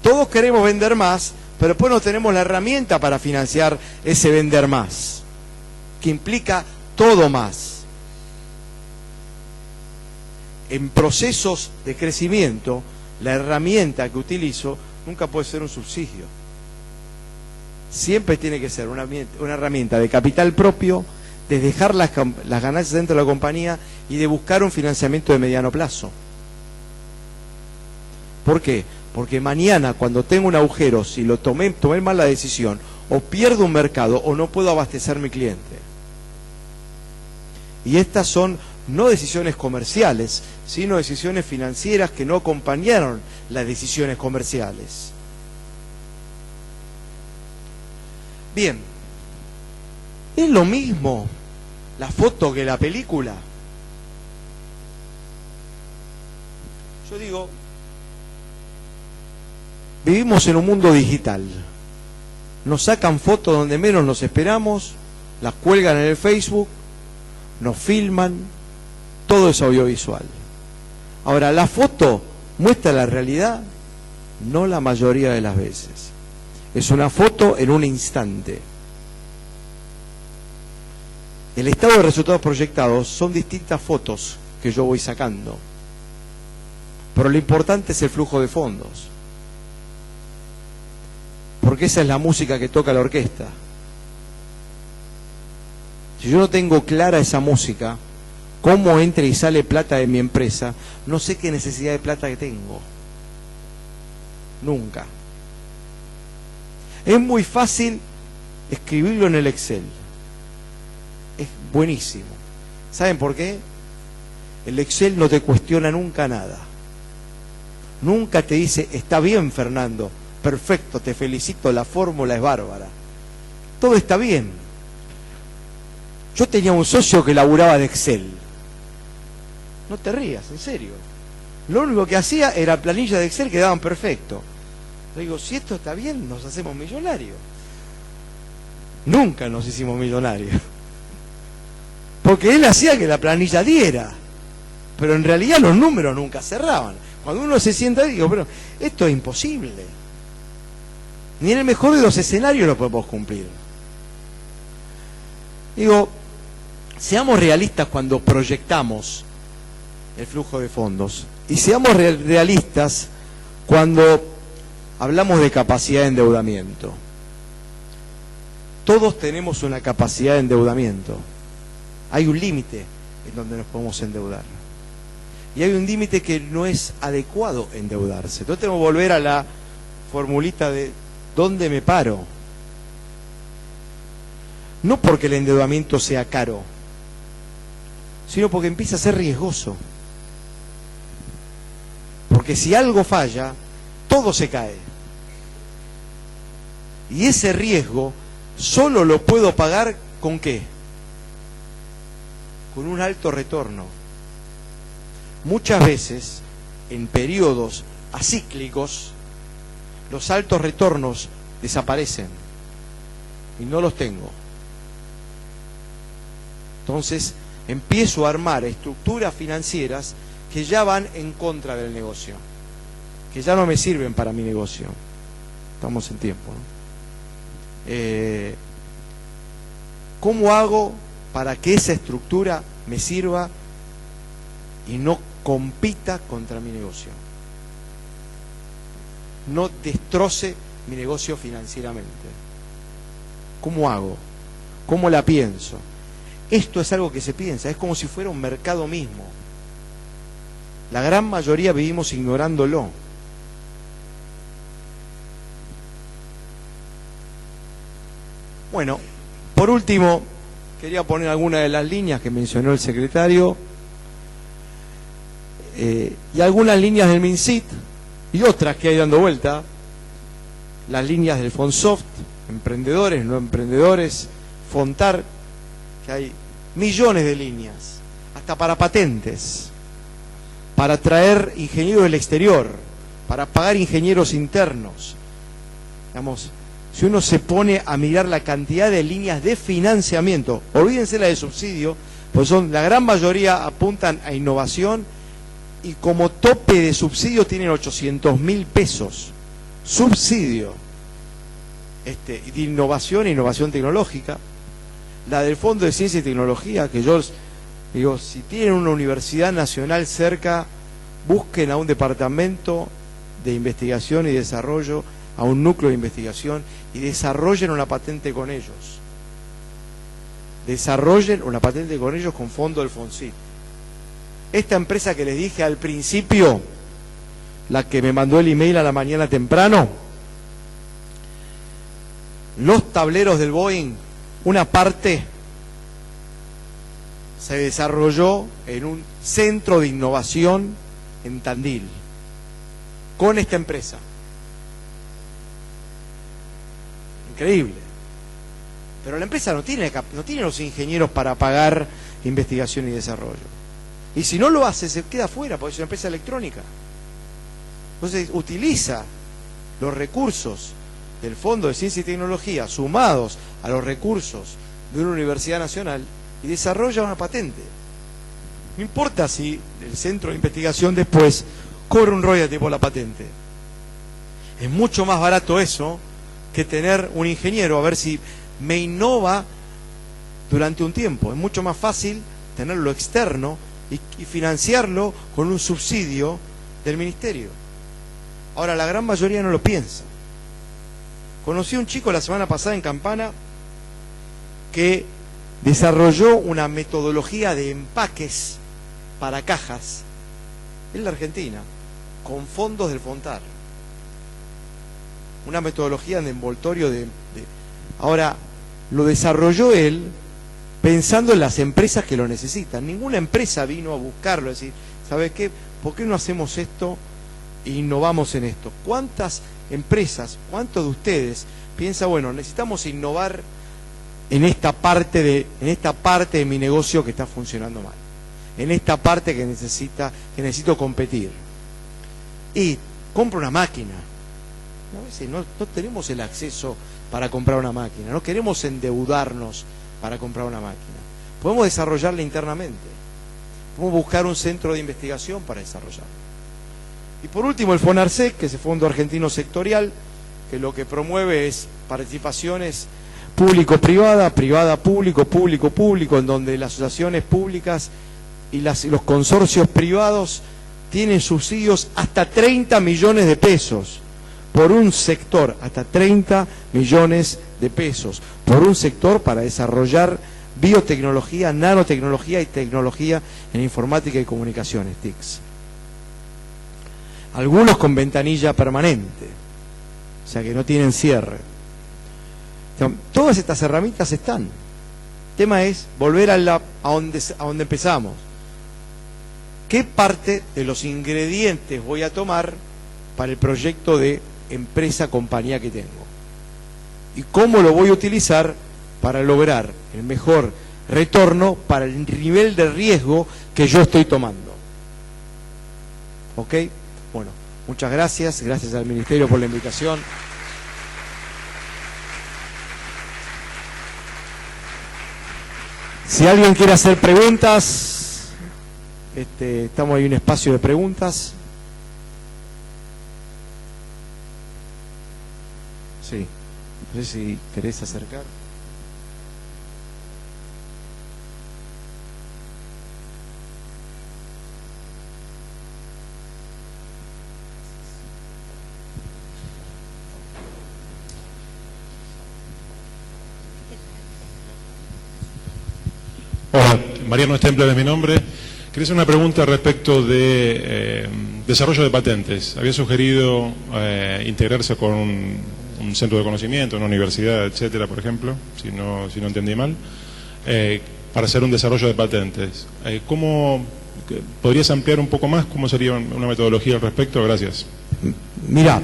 Todos queremos vender más, pero después no tenemos la herramienta para financiar ese vender más, que implica todo más. En procesos de crecimiento, la herramienta que utilizo nunca puede ser un subsidio. Siempre tiene que ser una herramienta de capital propio, de dejar las ganancias dentro de la compañía y de buscar un financiamiento de mediano plazo. ¿Por qué? Porque mañana, cuando tengo un agujero, si tomé mal la decisión, o pierdo un mercado o no puedo abastecer a mi cliente. Y estas son no decisiones comerciales, sino decisiones financieras que no acompañaron las decisiones comerciales. Bien, ¿es lo mismo la foto que la película? Yo digo, vivimos en un mundo digital. Nos sacan fotos donde menos nos esperamos, las cuelgan en el Facebook, nos filman, todo es audiovisual. Ahora, ¿la foto muestra la realidad? No la mayoría de las veces. Es una foto en un instante. El estado de resultados proyectados son distintas fotos que yo voy sacando. Pero lo importante es el flujo de fondos. Porque esa es la música que toca la orquesta. Si yo no tengo clara esa música, cómo entra y sale plata de mi empresa, no sé qué necesidad de plata que tengo. Nunca. Es muy fácil escribirlo en el Excel. Es buenísimo. ¿Saben por qué? El Excel no te cuestiona nunca nada. Nunca te dice, está bien, Fernando, perfecto, te felicito, la fórmula es bárbara. Todo está bien. Yo tenía un socio que laburaba de Excel. No te rías, en serio. Lo único que hacía era planillas de Excel que daban perfecto. Le digo, si esto está bien, nos hacemos millonarios. Nunca nos hicimos millonarios. Porque él hacía que la planilla diera. Pero en realidad los números nunca cerraban. Cuando uno se sienta y digo, pero esto es imposible. Ni en el mejor de los escenarios lo podemos cumplir. Digo, seamos realistas cuando proyectamos el flujo de fondos. Y seamos realistas cuando hablamos de capacidad de endeudamiento. Todos tenemos una capacidad de endeudamiento. Hay un límite en donde nos podemos endeudar. Y hay un límite que no es adecuado endeudarse. Entonces tenemos que volver a la formulita de ¿dónde me paro? No porque el endeudamiento sea caro, sino porque empieza a ser riesgoso. Porque si algo falla, todo se cae. Y ese riesgo solo lo puedo pagar ¿con qué? Con un alto retorno. Muchas veces, en periodos acíclicos, los altos retornos desaparecen y no los tengo. Entonces, empiezo a armar estructuras financieras que ya van en contra del negocio, que ya no me sirven para mi negocio. Estamos en tiempo, ¿no? ¿Cómo hago para que esa estructura me sirva y no compita contra mi negocio? No destroce mi negocio financieramente. ¿Cómo hago? ¿Cómo la pienso? Esto es algo que se piensa, es como si fuera un mercado mismo. La gran mayoría vivimos ignorándolo. Bueno, por último, quería poner algunas de las líneas que mencionó el secretario y algunas líneas del MinSit y otras que hay dando vuelta, las líneas del Fonsoft, emprendedores, no emprendedores, Fontar, que hay millones de líneas, hasta para patentes, para traer ingenieros del exterior, para pagar ingenieros internos. Digamos, si uno se pone a mirar la cantidad de líneas de financiamiento, olvídense la de subsidio, pues la gran mayoría apuntan a innovación y como tope de subsidio tienen 800.000 pesos. Subsidio de innovación e innovación tecnológica. La del Fondo de Ciencia y Tecnología, que yo digo, si tienen una universidad nacional cerca, busquen a un departamento de investigación y desarrollo, a un núcleo de investigación y desarrollen una patente con ellos. Desarrollen una patente con ellos con fondo del FONSIT. Esta empresa que les dije al principio, la que me mandó el email a la mañana temprano, los tableros del Boeing, una parte se desarrolló en un centro de innovación en Tandil, con esta empresa. Increíble. Pero la empresa no tiene los ingenieros para pagar investigación y desarrollo. Y si no lo hace, se queda fuera, porque es una empresa electrónica. Entonces, utiliza los recursos del Fondo de Ciencia y Tecnología sumados a los recursos de una universidad nacional y desarrolla una patente. No importa si el centro de investigación después cobra un royalty por la patente. Es mucho más barato eso que tener un ingeniero a ver si me innova durante un tiempo. Es mucho más fácil tenerlo externo y financiarlo con un subsidio del ministerio. Ahora, la gran mayoría no lo piensa. Conocí a un chico la semana pasada en Campana que desarrolló una metodología de empaques para cajas en la Argentina con fondos del Fontar. Una metodología de envoltorio Ahora, lo desarrolló él pensando en las empresas que lo necesitan. Ninguna empresa vino a buscarlo, a decir, ¿sabes qué? ¿Por qué no hacemos esto e innovamos en esto? ¿Cuántas empresas, cuántos de ustedes piensan, bueno, necesitamos innovar en esta parte de mi negocio que está funcionando mal, en esta parte que necesito competir, y compro una máquina? A veces no tenemos el acceso para comprar una máquina, no queremos endeudarnos para comprar una máquina. Podemos desarrollarla internamente, podemos buscar un centro de investigación para desarrollarla. Y por último, el FONARSEC, que es el Fondo Argentino Sectorial, que lo que promueve es participaciones público-privada, privada-público, público-público, en donde las asociaciones públicas y los consorcios privados tienen subsidios hasta 30 millones de pesos por un sector, hasta 30 millones de pesos por un sector para desarrollar biotecnología, nanotecnología y tecnología en informática y comunicaciones, TICs. Algunos con ventanilla permanente, o sea que no tienen cierre. Todas estas herramientas están. El tema es volver a donde empezamos. ¿Qué parte de los ingredientes voy a tomar para el proyecto de empresa, compañía que tengo? ¿Y cómo lo voy a utilizar para lograr el mejor retorno para el nivel de riesgo que yo estoy tomando? ¿Ok? Bueno, muchas gracias. Gracias al Ministerio por la invitación. Si alguien quiere hacer preguntas, estamos ahí en un espacio de preguntas. Sí, no sé si querés acercar.
Hola, Mariano Stempler es mi nombre. Quería hacer una pregunta respecto de desarrollo de patentes. Había sugerido integrarse con un centro de conocimiento, una universidad, etcétera, por ejemplo, si no entendí mal, para hacer un desarrollo de patentes. ¿Cómo podrías ampliar un poco más? ¿Cómo sería una metodología al respecto? Gracias.
Mira,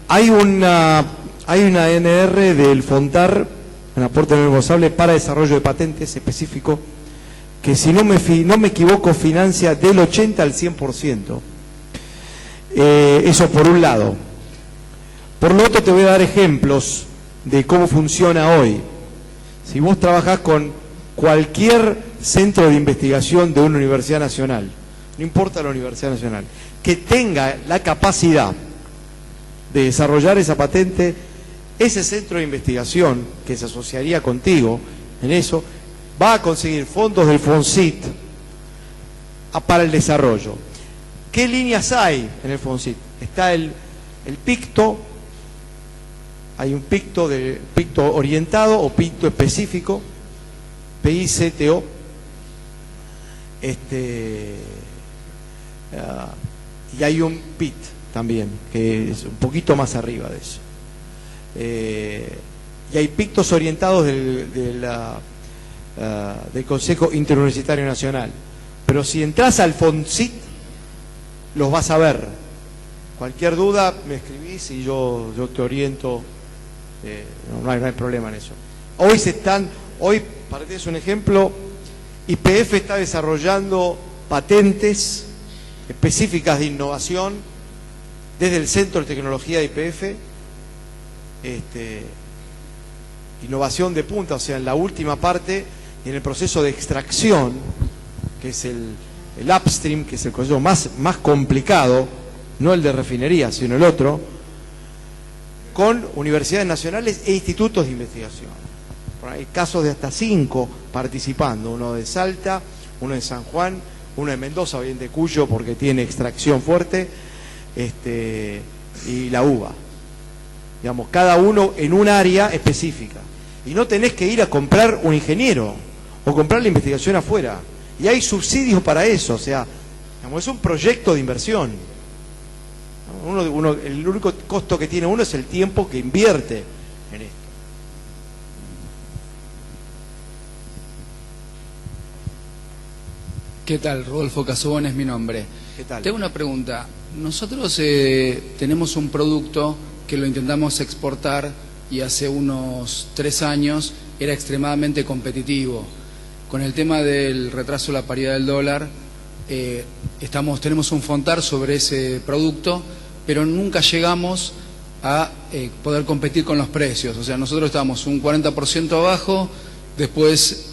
hay una ANR del FONTAR, un aporte no reembolsable para desarrollo de patentes específico, que si no me equivoco financia del 80 al 100%. Eso por un lado. Por lo otro te voy a dar ejemplos de cómo funciona hoy. Si vos trabajás con cualquier centro de investigación de una universidad nacional, no importa la universidad nacional, que tenga la capacidad de desarrollar esa patente, ese centro de investigación que se asociaría contigo en eso, va a conseguir fondos del FONSIT para el desarrollo. ¿Qué líneas hay en el FONSIT? Está el PICTO, hay un PICTO orientado o PICTO específico, PICTO, y hay un PIT también, que es un poquito más arriba de eso. Y hay PICTOs orientados del Consejo Interuniversitario Nacional. Pero si entras al FONSIT, los vas a ver. Cualquier duda me escribís y yo te oriento. No hay problema en eso. Hoy, para que te des un ejemplo, YPF está desarrollando patentes específicas de innovación desde el Centro de Tecnología de YPF, innovación de punta, o sea, en la última parte, y en el proceso de extracción, que es el upstream, que es el proceso más complicado, no el de refinería, sino el otro, con universidades nacionales e institutos de investigación. Hay casos de hasta 5 participando, uno de Salta, uno de San Juan, uno de Mendoza, bien de Cuyo, porque tiene extracción fuerte, y la UBA. Digamos, cada uno en un área específica. Y no tenés que ir a comprar un ingeniero o comprar la investigación afuera. Y hay subsidios para eso, o sea, digamos, es un proyecto de inversión. El único costo que tiene uno es el tiempo que invierte en esto.
¿Qué tal? Rodolfo Casabón es mi nombre.
¿Qué tal?
Tengo una pregunta. Nosotros tenemos un producto que lo intentamos exportar y hace unos 3 años era extremadamente competitivo. Con el tema del retraso de la paridad del dólar, tenemos un FONTAR sobre ese producto, pero nunca llegamos a poder competir con los precios. O sea, nosotros estábamos un 40% abajo, después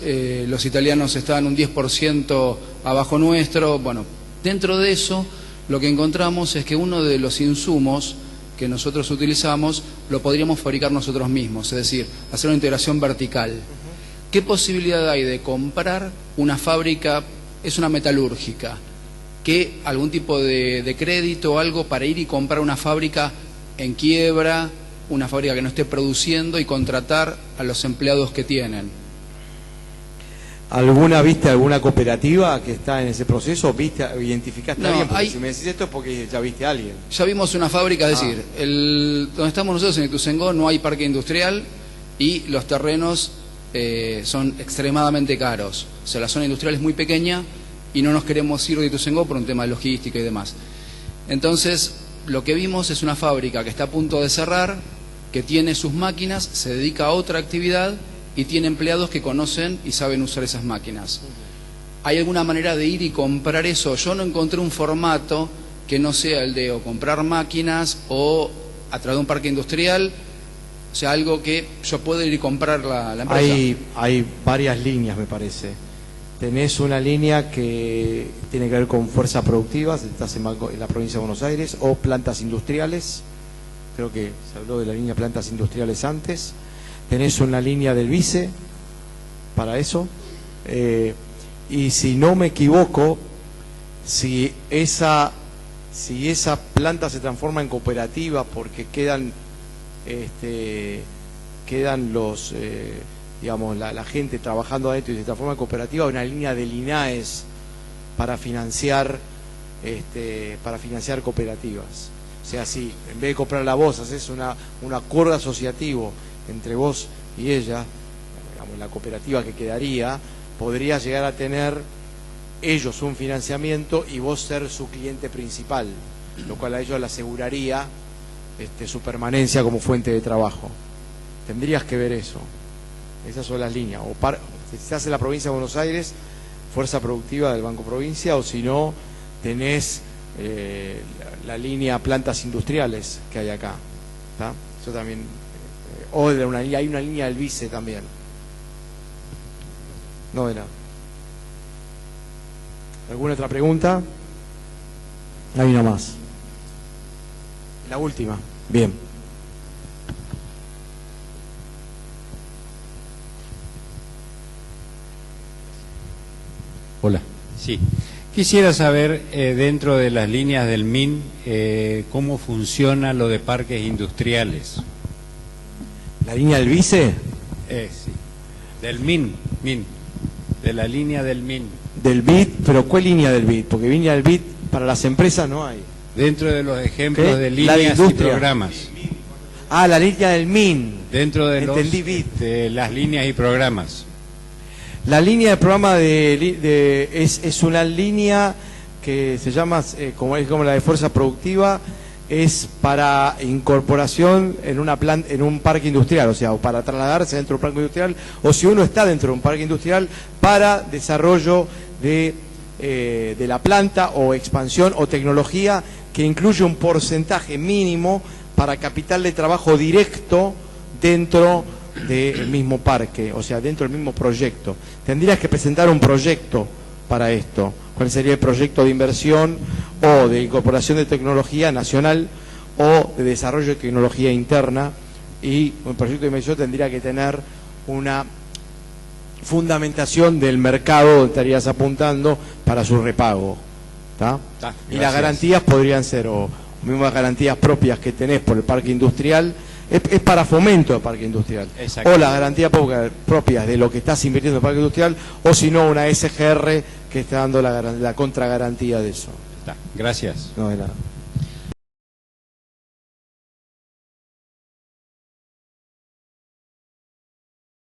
los italianos estaban un 10% abajo nuestro. Bueno, dentro de eso lo que encontramos es que uno de los insumos que nosotros utilizamos lo podríamos fabricar nosotros mismos, es decir, hacer una integración vertical. ¿Qué posibilidad hay de comprar una fábrica, es una metalúrgica, que algún tipo de crédito o algo para ir y comprar una fábrica en quiebra, una fábrica que no esté produciendo y contratar a los empleados que tienen?
¿Viste alguna cooperativa que está en ese proceso? ¿Identificaste a alguien? Porque si me decís esto es porque ya viste a alguien.
Ya vimos una fábrica, es decir, donde estamos nosotros en Ituzaingó no hay parque industrial y los terrenos son extremadamente caros. O sea, la zona industrial es muy pequeña y no nos queremos ir de Ituzaingó por un tema de logística y demás. Entonces, lo que vimos es una fábrica que está a punto de cerrar, que tiene sus máquinas, se dedica a otra actividad y tiene empleados que conocen y saben usar esas máquinas. ¿Hay alguna manera de ir y comprar eso? Yo no encontré un formato que no sea el de o comprar máquinas o a través de un parque industrial, o sea, algo que yo pueda ir y comprar la empresa.
Hay varias líneas, me parece. Tenés una línea que tiene que ver con fuerza productiva, estás en la provincia de Buenos Aires, o plantas industriales. Creo que se habló de la línea plantas industriales antes. Tenés una línea del vice para eso, y si no me equivoco, si esa planta se transforma en cooperativa porque quedan los digamos la gente trabajando adentro y se transforma en cooperativa, una línea del INAES para financiar cooperativas. O sea, si en vez de comprarla vos, haces un acuerdo asociativo entre vos y ella, digamos, la cooperativa que quedaría, podría llegar a tener ellos un financiamiento y vos ser su cliente principal, lo cual a ellos le aseguraría su permanencia como fuente de trabajo. Tendrías que ver eso. Esas son las líneas. Si estás en la provincia de Buenos Aires, fuerza productiva del Banco Provincia, o si no, tenés la línea plantas industriales que hay acá. ¿Tá? Eso también. O hay una línea del Vice también. No de nada. ¿Alguna otra pregunta? Hay una más. La última. Bien.
Hola. Sí. Quisiera saber, dentro de las líneas del MIN, cómo funciona lo de parques industriales.
¿La línea del Vice?
Sí. Del MIN, de la línea del MIN.
Del BID, pero ¿cuál línea del BID? Porque línea del BID para las empresas no hay.
Dentro de los ejemplos
¿Qué?
de
La de
líneas y
industria.
programas.
Ah, la línea del MIN.
Dentro de,
Entendí, BID.
de las líneas y programas.
La línea de programa es una línea que se llama, es como la de fuerza productiva, es para incorporación en un parque industrial, o sea, o para trasladarse dentro de un parque industrial, o si uno está dentro de un parque industrial, para desarrollo de la planta o expansión o tecnología que incluye un porcentaje mínimo para capital de trabajo directo dentro del mismo parque, o sea, dentro del mismo proyecto. Tendrías que presentar un proyecto para esto. ¿Cuál sería el proyecto de inversión o de incorporación de tecnología nacional o de desarrollo de tecnología interna? Y un proyecto de inversión tendría que tener una fundamentación del mercado donde estarías apuntando para su repago. ¿Tá? Y las garantías podrían ser o mismas garantías propias que tenés por el parque industrial. Es para fomento del parque industrial. O las garantías propias de lo que estás invirtiendo en el parque industrial, o si no, una SGR que está dando la contragarantía de eso.
Gracias.
No, de nada.